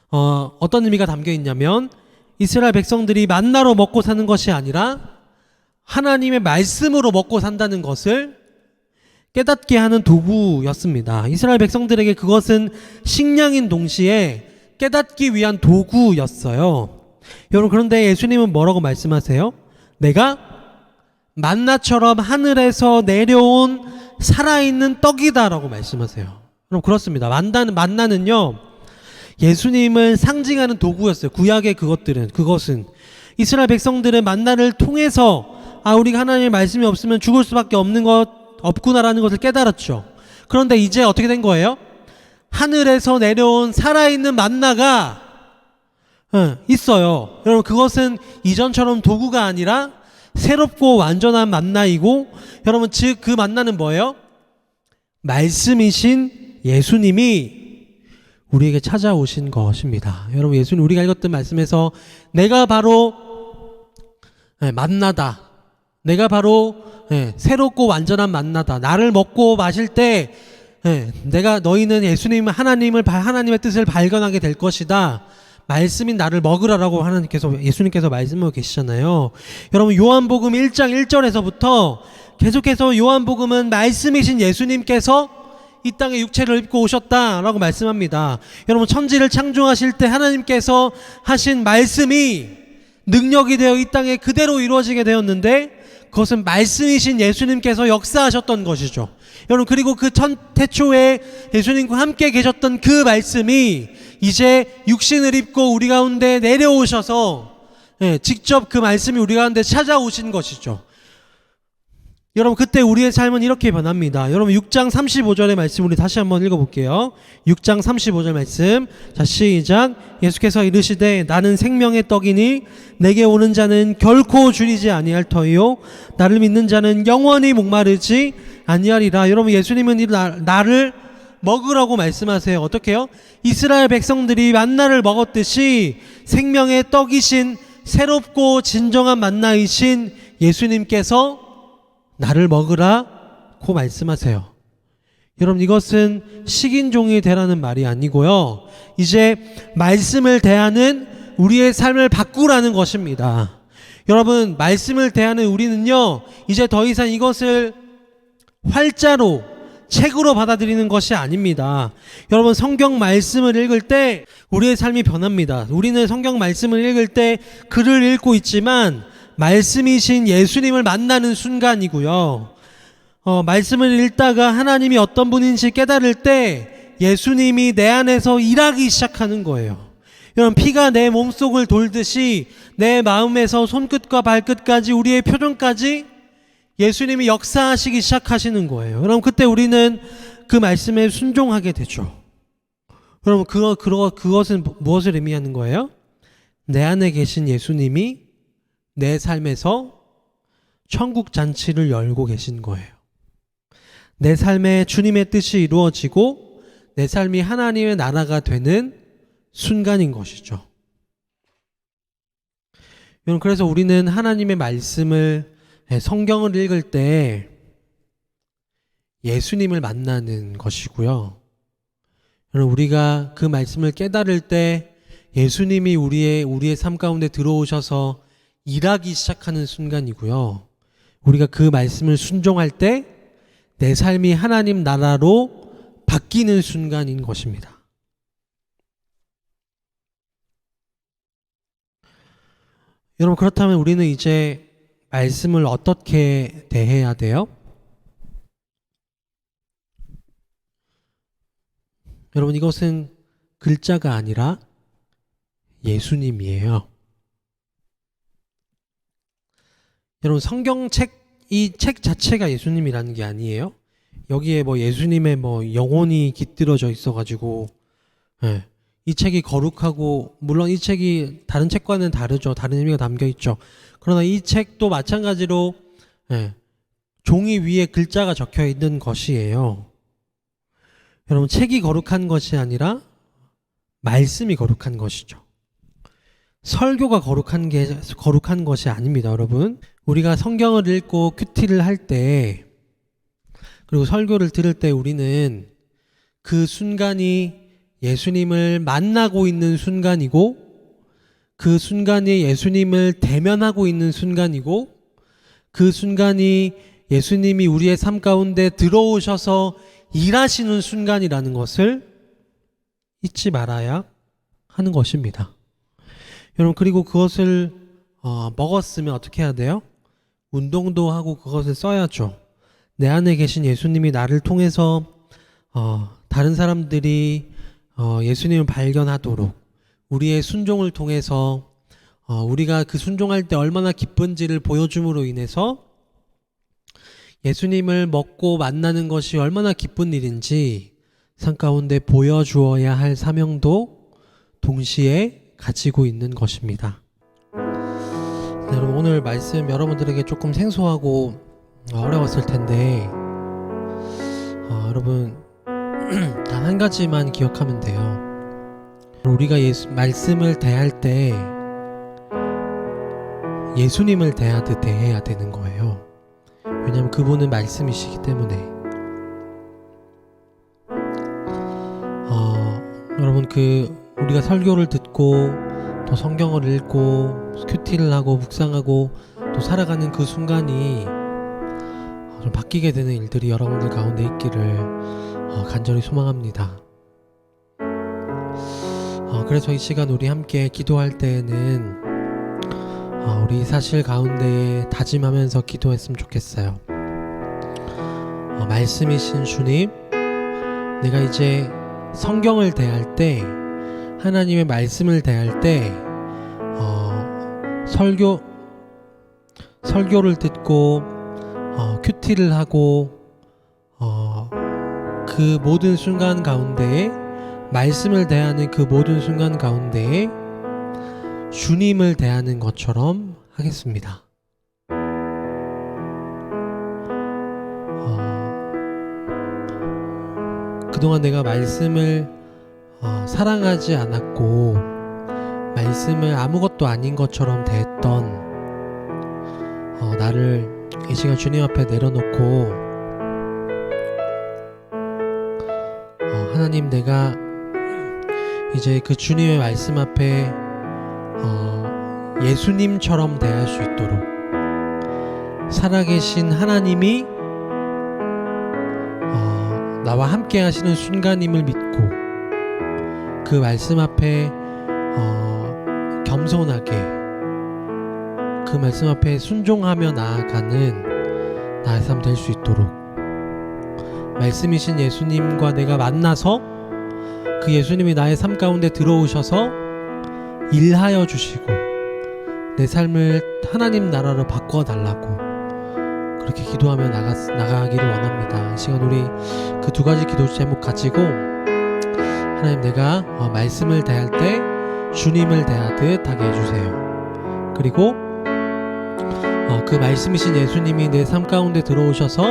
Speaker 3: 어떤 의미가 담겨 있냐면 이스라엘 백성들이 만나로 먹고 사는 것이 아니라 하나님의 말씀으로 먹고 산다는 것을 깨닫게 하는 도구였습니다. 이스라엘 백성들에게 그것은 식량인 동시에 깨닫기 위한 도구였어요. 여러분, 그런데 예수님은 뭐라고 말씀하세요? 내가 만나처럼 하늘에서 내려온 살아있는 떡이다라고 말씀하세요. 여러분, 그렇습니다. 만나는요, 예수님을 상징하는 도구였어요. 구약의 그것은 이스라엘 백성들은 만나를 통해서 우리가 하나님의 말씀이 없으면 죽을 수밖에 없구나라는 것을 깨달았죠. 그런데 이제 어떻게 된 거예요? 하늘에서 내려온 살아있는 만나가 있어요. 여러분, 그것은 이전처럼 도구가 아니라 새롭고 완전한 만나이고, 여러분, 즉 그 만나는 뭐예요? 말씀이신 예수님이 우리에게 찾아오신 것입니다. 여러분, 예수님, 우리가 읽었던 말씀에서 내가 바로 만나다, 내가 바로 새롭고 완전한 만나다, 나를 먹고 마실 때 너희는 하나님의 뜻을 발견하게 될 것이다, 말씀인 나를 먹으라라고 예수님께서 말씀하고 계시잖아요. 여러분, 요한복음 1장 1절에서부터 계속해서 요한복음은 말씀이신 예수님께서 이 땅에 육체를 입고 오셨다라고 말씀합니다. 여러분, 천지를 창조하실 때 하나님께서 하신 말씀이 능력이 되어 이 땅에 그대로 이루어지게 되었는데, 그것은 말씀이신 예수님께서 역사하셨던 것이죠. 여러분, 그리고 태초에 예수님과 함께 계셨던 그 말씀이 이제 육신을 입고 우리 가운데 내려오셔서 직접 그 말씀이 우리 가운데 찾아오신 것이죠. 여러분, 그때 우리의 삶은 이렇게 변합니다. 여러분, 6장 35절의 말씀 우리 다시 한번 읽어볼게요. 6장 35절 말씀, 자, 시작. 예수께서 이르시되 나는 생명의 떡이니 내게 오는 자는 결코 줄이지 아니할 터이요 나를 믿는 자는 영원히 목마르지 아니하리라. 여러분, 예수님은 나를 먹으라고 말씀하세요. 어떻게 해요? 이스라엘 백성들이 만나를 먹었듯이 생명의 떡이신 새롭고 진정한 만나이신 예수님께서 나를 먹으라고 말씀하세요. 여러분, 이것은 식인종이 되라는 말이 아니고요, 이제 말씀을 대하는 우리의 삶을 바꾸라는 것입니다. 여러분, 말씀을 대하는 우리는요, 이제 더 이상 이것을 활자로 책으로 받아들이는 것이 아닙니다. 여러분, 성경 말씀을 읽을 때 우리의 삶이 변합니다. 우리는 성경 말씀을 읽을 때 글을 읽고 있지만 말씀이신 예수님을 만나는 순간이고요, 말씀을 읽다가 하나님이 어떤 분인지 깨달을 때 예수님이 내 안에서 일하기 시작하는 거예요. 여러분, 피가 내 몸속을 돌듯이 내 마음에서 손끝과 발끝까지 우리의 표정까지 예수님이 역사하시기 시작하시는 거예요. 여러분, 그때 우리는 그 말씀에 순종하게 되죠. 여러분, 그것은 무엇을 의미하는 거예요? 내 안에 계신 예수님이 내 삶에서 천국 잔치를 열고 계신 거예요. 내 삶에 주님의 뜻이 이루어지고 내 삶이 하나님의 나라가 되는 순간인 것이죠. 여러분, 그래서 우리는 하나님의 말씀을, 성경을 읽을 때 예수님을 만나는 것이고요, 여러분, 우리가 그 말씀을 깨달을 때 예수님이 우리의 삶 가운데 들어오셔서 일하기 시작하는 순간이고요, 우리가 그 말씀을 순종할 때 내 삶이 하나님 나라로 바뀌는 순간인 것입니다. 여러분, 그렇다면 우리는 이제 말씀을 어떻게 대해야 돼요? 여러분, 이것은 글자가 아니라 예수님이에요. 여러분, 성경책, 이 책 자체가 예수님이라는 게 아니에요. 여기에 예수님의 영혼이 깃들어져 있어가지고, 이 책이 거룩하고, 물론 이 책이 다른 책과는 다르죠. 다른 의미가 담겨 있죠. 그러나 이 책도 마찬가지로 종이 위에 글자가 적혀 있는 것이에요. 여러분, 책이 거룩한 것이 아니라 말씀이 거룩한 것이죠. 설교가 거룩한 것이 아닙니다, 여러분. 우리가 성경을 읽고 큐티를 할 때, 그리고 설교를 들을 때 우리는 그 순간이 예수님을 만나고 있는 순간이고, 그 순간이 예수님을 대면하고 있는 순간이고, 그 순간이 예수님이 우리의 삶 가운데 들어오셔서 일하시는 순간이라는 것을 잊지 말아야 하는 것입니다. 여러분, 그리고 그것을 먹었으면 어떻게 해야 돼요? 운동도 하고 그것을 써야죠. 내 안에 계신 예수님이 나를 통해서 다른 사람들이 예수님을 발견하도록 우리의 순종을 통해서 우리가 그 순종할 때 얼마나 기쁜지를 보여줌으로 인해서 예수님을 먹고 만나는 것이 얼마나 기쁜 일인지 삶 가운데 보여주어야 할 사명도 동시에 가지고 있는 것입니다. 여러분, 오늘 말씀 여러분들에게 조금 생소하고 어려웠을 텐데 여러분 단 한 가지만 기억하면 돼요. 우리가 말씀을 대할 때 예수님을 대하듯 대해야 되는 거예요. 왜냐하면 그분은 말씀이시기 때문에. 여러분, 우리가 설교를 듣고 또 성경을 읽고 큐티를 하고 묵상하고 또 살아가는 그 순간이 좀 바뀌게 되는 일들이 여러분들 가운데 있기를 간절히 소망합니다. 그래서 이 시간 우리 함께 기도할 때에는 우리 사실 가운데에 다짐하면서 기도했으면 좋겠어요. 말씀이신 주님, 내가 이제 성경을 대할 때, 하나님의 말씀을 대할 때 설교를 듣고 큐티를 하고 그 모든 순간 가운데에 말씀을 대하는 그 모든 순간 가운데에 주님을 대하는 것처럼 하겠습니다. 그동안 내가 말씀을 사랑하지 않았고 말씀을 아무것도 아닌 것처럼 대했던 나를 이 시간 주님 앞에 내려놓고 하나님, 내가 이제 그 주님의 말씀 앞에 예수님처럼 대할 수 있도록 살아계신 하나님이 나와 함께 하시는 순간임을 믿고 그 말씀 앞에 겸손하게 그 말씀 앞에 순종하며 나아가는 나의 삶 될 수 있도록 말씀이신 예수님과 내가 만나서 그 예수님이 나의 삶 가운데 들어오셔서 일하여 주시고 내 삶을 하나님 나라로 바꿔달라고 그렇게 기도하며 나가기를 원합니다. 이 시간 우리 그 두 가지 기도 제목 가지고 하나님, 내가 말씀을 대할 때 주님을 대하듯 하게 해주세요. 그리고 그 말씀이신 예수님이 내 삶 가운데 들어오셔서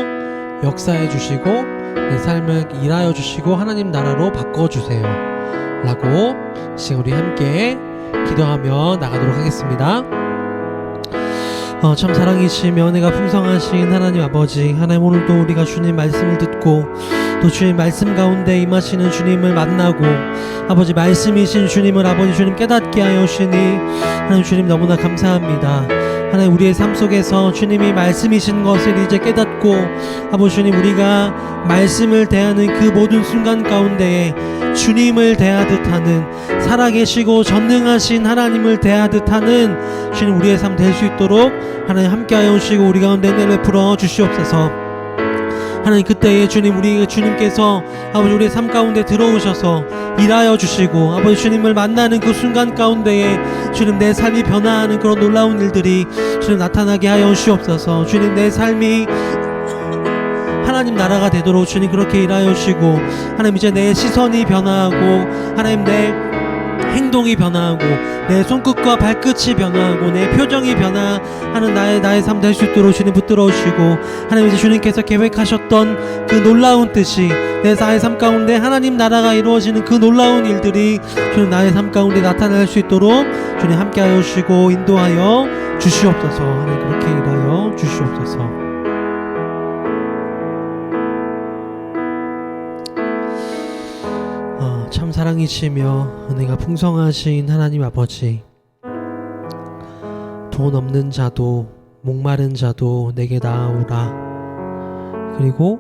Speaker 3: 역사해 주시고 내 삶을 일하여 주시고 하나님 나라로 바꿔주세요 라고 지금 우리 함께 기도하며 나가도록 하겠습니다. 참 사랑이시며 은혜가 풍성하신 하나님 아버지, 하나님, 오늘도 우리가 주님 말씀을 듣고 또 주님 말씀 가운데 임하시는 주님을 만나고 아버지 말씀이신 주님을 아버지 주님 깨닫게 하여 주시니 하나님 주님 너무나 감사합니다. 하나님, 우리의 삶 속에서 주님이 말씀이신 것을 이제 깨닫고 아버지 주님, 우리가 말씀을 대하는 그 모든 순간 가운데에 주님을 대하듯 하는, 살아계시고 전능하신 하나님을 대하듯 하는 주님 우리의 삶 될 수 있도록 하나님 함께하여 주시고 우리 가운데 은혜를 풀어 주시옵소서. 하나님, 그때에 주님, 우리 주님께서 아버지 우리의 삶 가운데 들어오셔서 일하여 주시고 아버지 주님을 만나는 그 순간 가운데에 주님 내 삶이 변화하는 그런 놀라운 일들이 주님 나타나게 하여 주시옵소서. 주님, 내 삶이 하나님 나라가 되도록 주님 그렇게 일하여 주시고 하나님, 이제 내 시선이 변화하고 하나님 내 행동이 변화하고 내 손끝과 발끝이 변화하고 내 표정이 변화하는 나의 삶 될 수 있도록 주님 붙들어 주시고 하나님, 이제 주님께서 계획하셨던 그 놀라운 뜻이 내 나의 삶 가운데 하나님 나라가 이루어지는 그 놀라운 일들이 주님 나의 삶 가운데 나타날 수 있도록 주님 함께하여 주시고 인도하여 주시옵소서. 하나님, 그렇게 일하여 주시옵소서. 참 사랑이시며 은혜가 풍성하신 하나님 아버지, 돈 없는 자도 목마른 자도 내게 나아오라, 그리고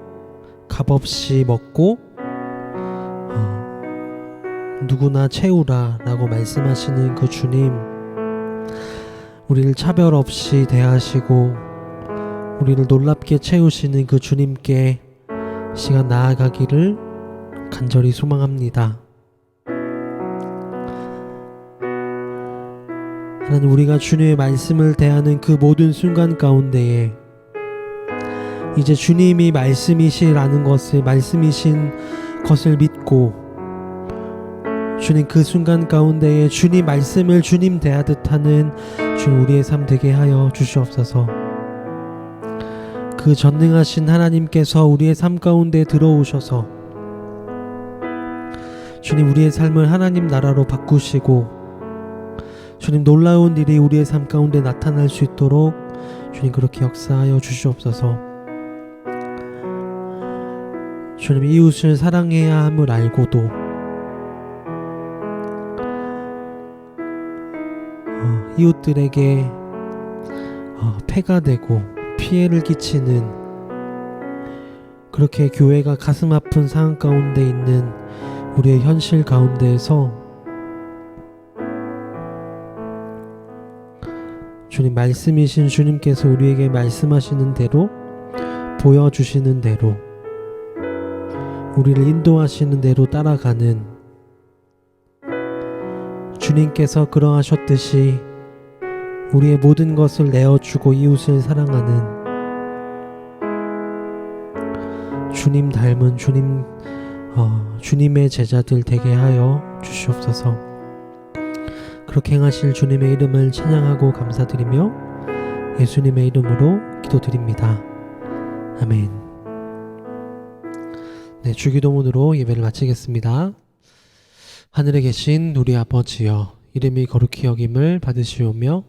Speaker 3: 값없이 먹고 누구나 채우라 라고 말씀하시는 그 주님, 우리를 차별 없이 대하시고 우리를 놀랍게 채우시는 그 주님께 시간 나아가기를 간절히 소망합니다. 하나님, 우리가 주님의 말씀을 대하는 그 모든 순간 가운데에 이제 주님이 말씀이신 것을 믿고 주님, 그 순간 가운데에 주님 말씀을 주님 대하듯 하는 주님 우리의 삶 되게 하여 주시옵소서. 그 전능하신 하나님께서 우리의 삶 가운데 들어오셔서 주님 우리의 삶을 하나님 나라로 바꾸시고 주님 놀라운 일이 우리의 삶 가운데 나타날 수 있도록 주님 그렇게 역사하여 주시옵소서. 주님, 이웃을 사랑해야 함을 알고도 이웃들에게 폐가 되고 피해를 끼치는 그렇게 교회가 가슴 아픈 상황 가운데 있는 우리의 현실 가운데에서 주님, 말씀이신 주님께서 우리에게 말씀하시는 대로, 보여주시는 대로, 우리를 인도하시는 대로 따라가는 주님께서 그러하셨듯이 우리의 모든 것을 내어주고 이웃을 사랑하는 주님 닮은 주님의 제자들 되게 하여 주시옵소서. 그렇게 행하실 주님의 이름을 찬양하고 감사드리며 예수님의 이름으로 기도드립니다. 아멘. 네, 주기도문으로 예배를 마치겠습니다. 하늘에 계신 우리 아버지여, 이름이 거룩히 여김을 받으시오며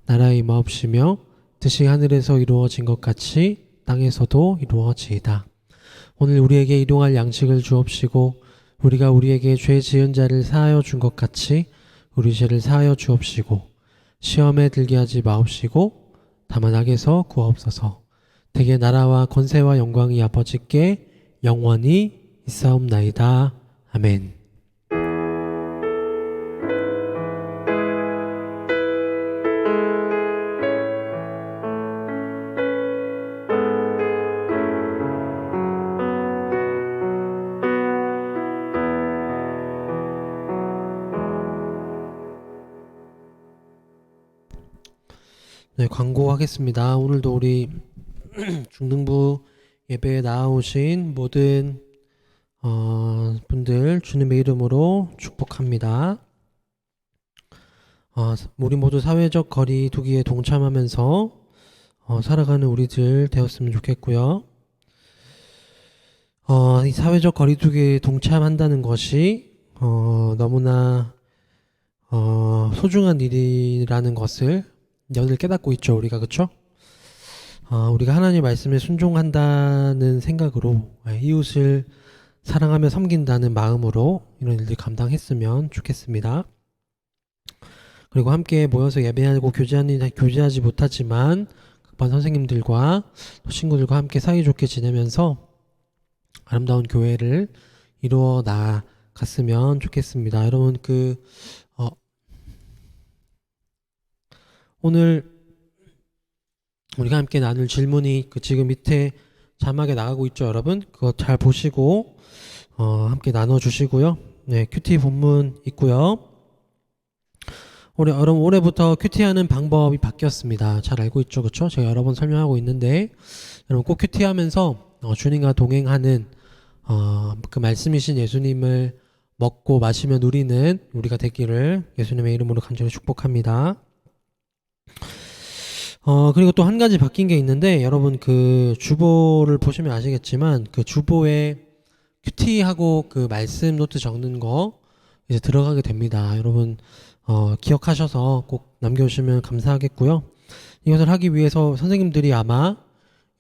Speaker 3: 나라의 임하옵시며 뜻이 하늘에서 이루어진 것 같이 땅에서도 이루어지이다. 오늘 우리에게 일용할 양식을 주옵시고 우리가 우리에게 죄 지은 자를 사하여 준 것 같이 우리 죄를 사하여 주옵시고 시험에 들게 하지 마옵시고 다만 악에서 구하옵소서. 대개 나라와 권세와 영광이 아버지께 영원히 있사옵나이다. 아멘. 네, 광고하겠습니다. 오늘도 우리 중등부 예배에 나오신 모든 분들 주님의 이름으로 축복합니다. 우리 모두 사회적 거리 두기에 동참하면서 살아가는 우리들 되었으면 좋겠고요. 이 사회적 거리 두기에 동참한다는 것이 너무나 소중한 일이라는 것을 연을 깨닫고 있죠, 우리가. 그쵸? 우리가 하나님의 말씀에 순종한다는 생각으로 이웃을 사랑하며 섬긴다는 마음으로 이런 일들 감당했으면 좋겠습니다. 그리고 함께 모여서 예배하고 교제하지 못하지만 각반 선생님들과 친구들과 함께 사이좋게 지내면서 아름다운 교회를 이루어 나갔으면 좋겠습니다. 여러분, 오늘 우리가 함께 나눌 질문이 지금 밑에 자막에 나가고 있죠, 여러분. 그거 잘 보시고 함께 나눠주시고요. 네, 큐티 본문 있고요. 여러분, 올해부터 큐티하는 방법이 바뀌었습니다. 잘 알고 있죠, 그렇죠? 제가 여러 번 설명하고 있는데 여러분 꼭 큐티하면서 주님과 동행하는 그 말씀이신 예수님을 먹고 마시며 누리는 우리가 되기를 예수님의 이름으로 간절히 축복합니다. 그리고 또 한 가지 바뀐 게 있는데, 여러분 그 주보를 보시면 아시겠지만 그 주보에 큐티하고 그 말씀 노트 적는 거 이제 들어가게 됩니다. 여러분 기억하셔서 꼭 남겨주시면 감사하겠고요. 이것을 하기 위해서 선생님들이 아마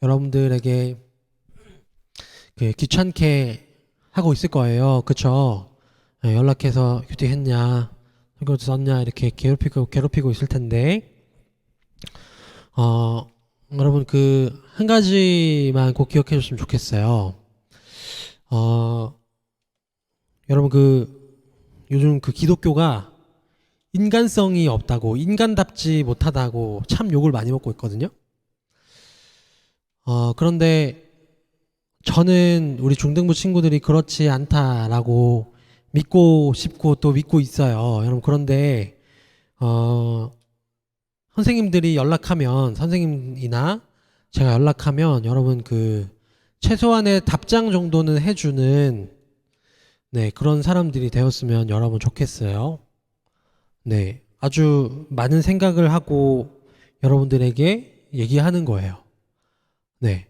Speaker 3: 여러분들에게 귀찮게 하고 있을 거예요. 그쵸? 연락해서 큐티 했냐, 설교도 썼냐 이렇게 괴롭히고 있을 텐데, 여러분 한 가지만 꼭 기억해 줬으면 좋겠어요. 여러분 요즘 기독교가 인간성이 없다고, 인간답지 못하다고 참 욕을 많이 먹고 있거든요. 그런데 저는 우리 중등부 친구들이 그렇지 않다라고 믿고 싶고 또 믿고 있어요. 여러분, 그런데 선생님들이 연락하면, 선생님이나 제가 연락하면 여러분 그 최소한의 답장 정도는 해주는 네, 그런 사람들이 되었으면 여러분 좋겠어요. 네, 아주 많은 생각을 하고 여러분들에게 얘기하는 거예요. 네,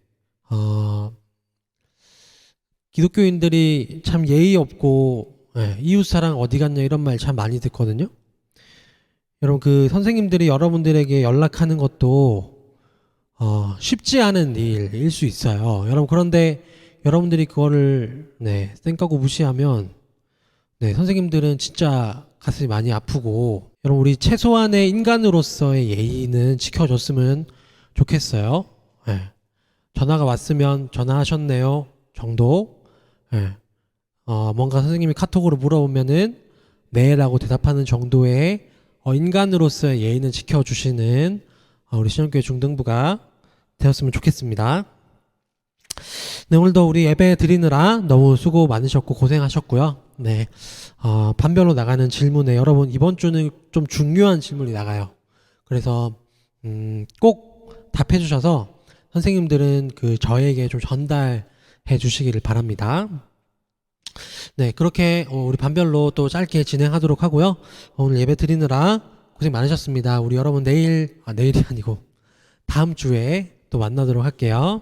Speaker 3: 기독교인들이 참 예의 없고 이웃사랑 어디 갔냐 이런 말 참 많이 듣거든요. 여러분 그 선생님들이 여러분들에게 연락하는 것도 쉽지 않은 일일 수 있어요. 여러분 그런데 여러분들이 그거를 쌩까고 무시하면 선생님들은 진짜 가슴이 많이 아프고 여러분 우리 최소한의 인간으로서의 예의는 지켜줬으면 좋겠어요. 전화가 왔으면 전화하셨네요 정도. 뭔가 선생님이 카톡으로 물어보면은 네라고 대답하는 정도의 인간으로서의 예의는 지켜주시는 우리 신영교회 중등부가 되었으면 좋겠습니다. 네, 오늘도 우리 예배 드리느라 너무 수고 많으셨고 고생하셨고요. 네, 반별로 나가는 질문에 여러분 이번 주는 좀 중요한 질문이 나가요. 그래서 꼭 답해 주셔서 선생님들은 그 저에게 좀 전달해 주시기를 바랍니다. 네, 그렇게 우리 반별로 또 짧게 진행하도록 하고요. 오늘 예배 드리느라 고생 많으셨습니다. 우리 여러분 내일이 아니고 다음 주에 또 만나도록 할게요.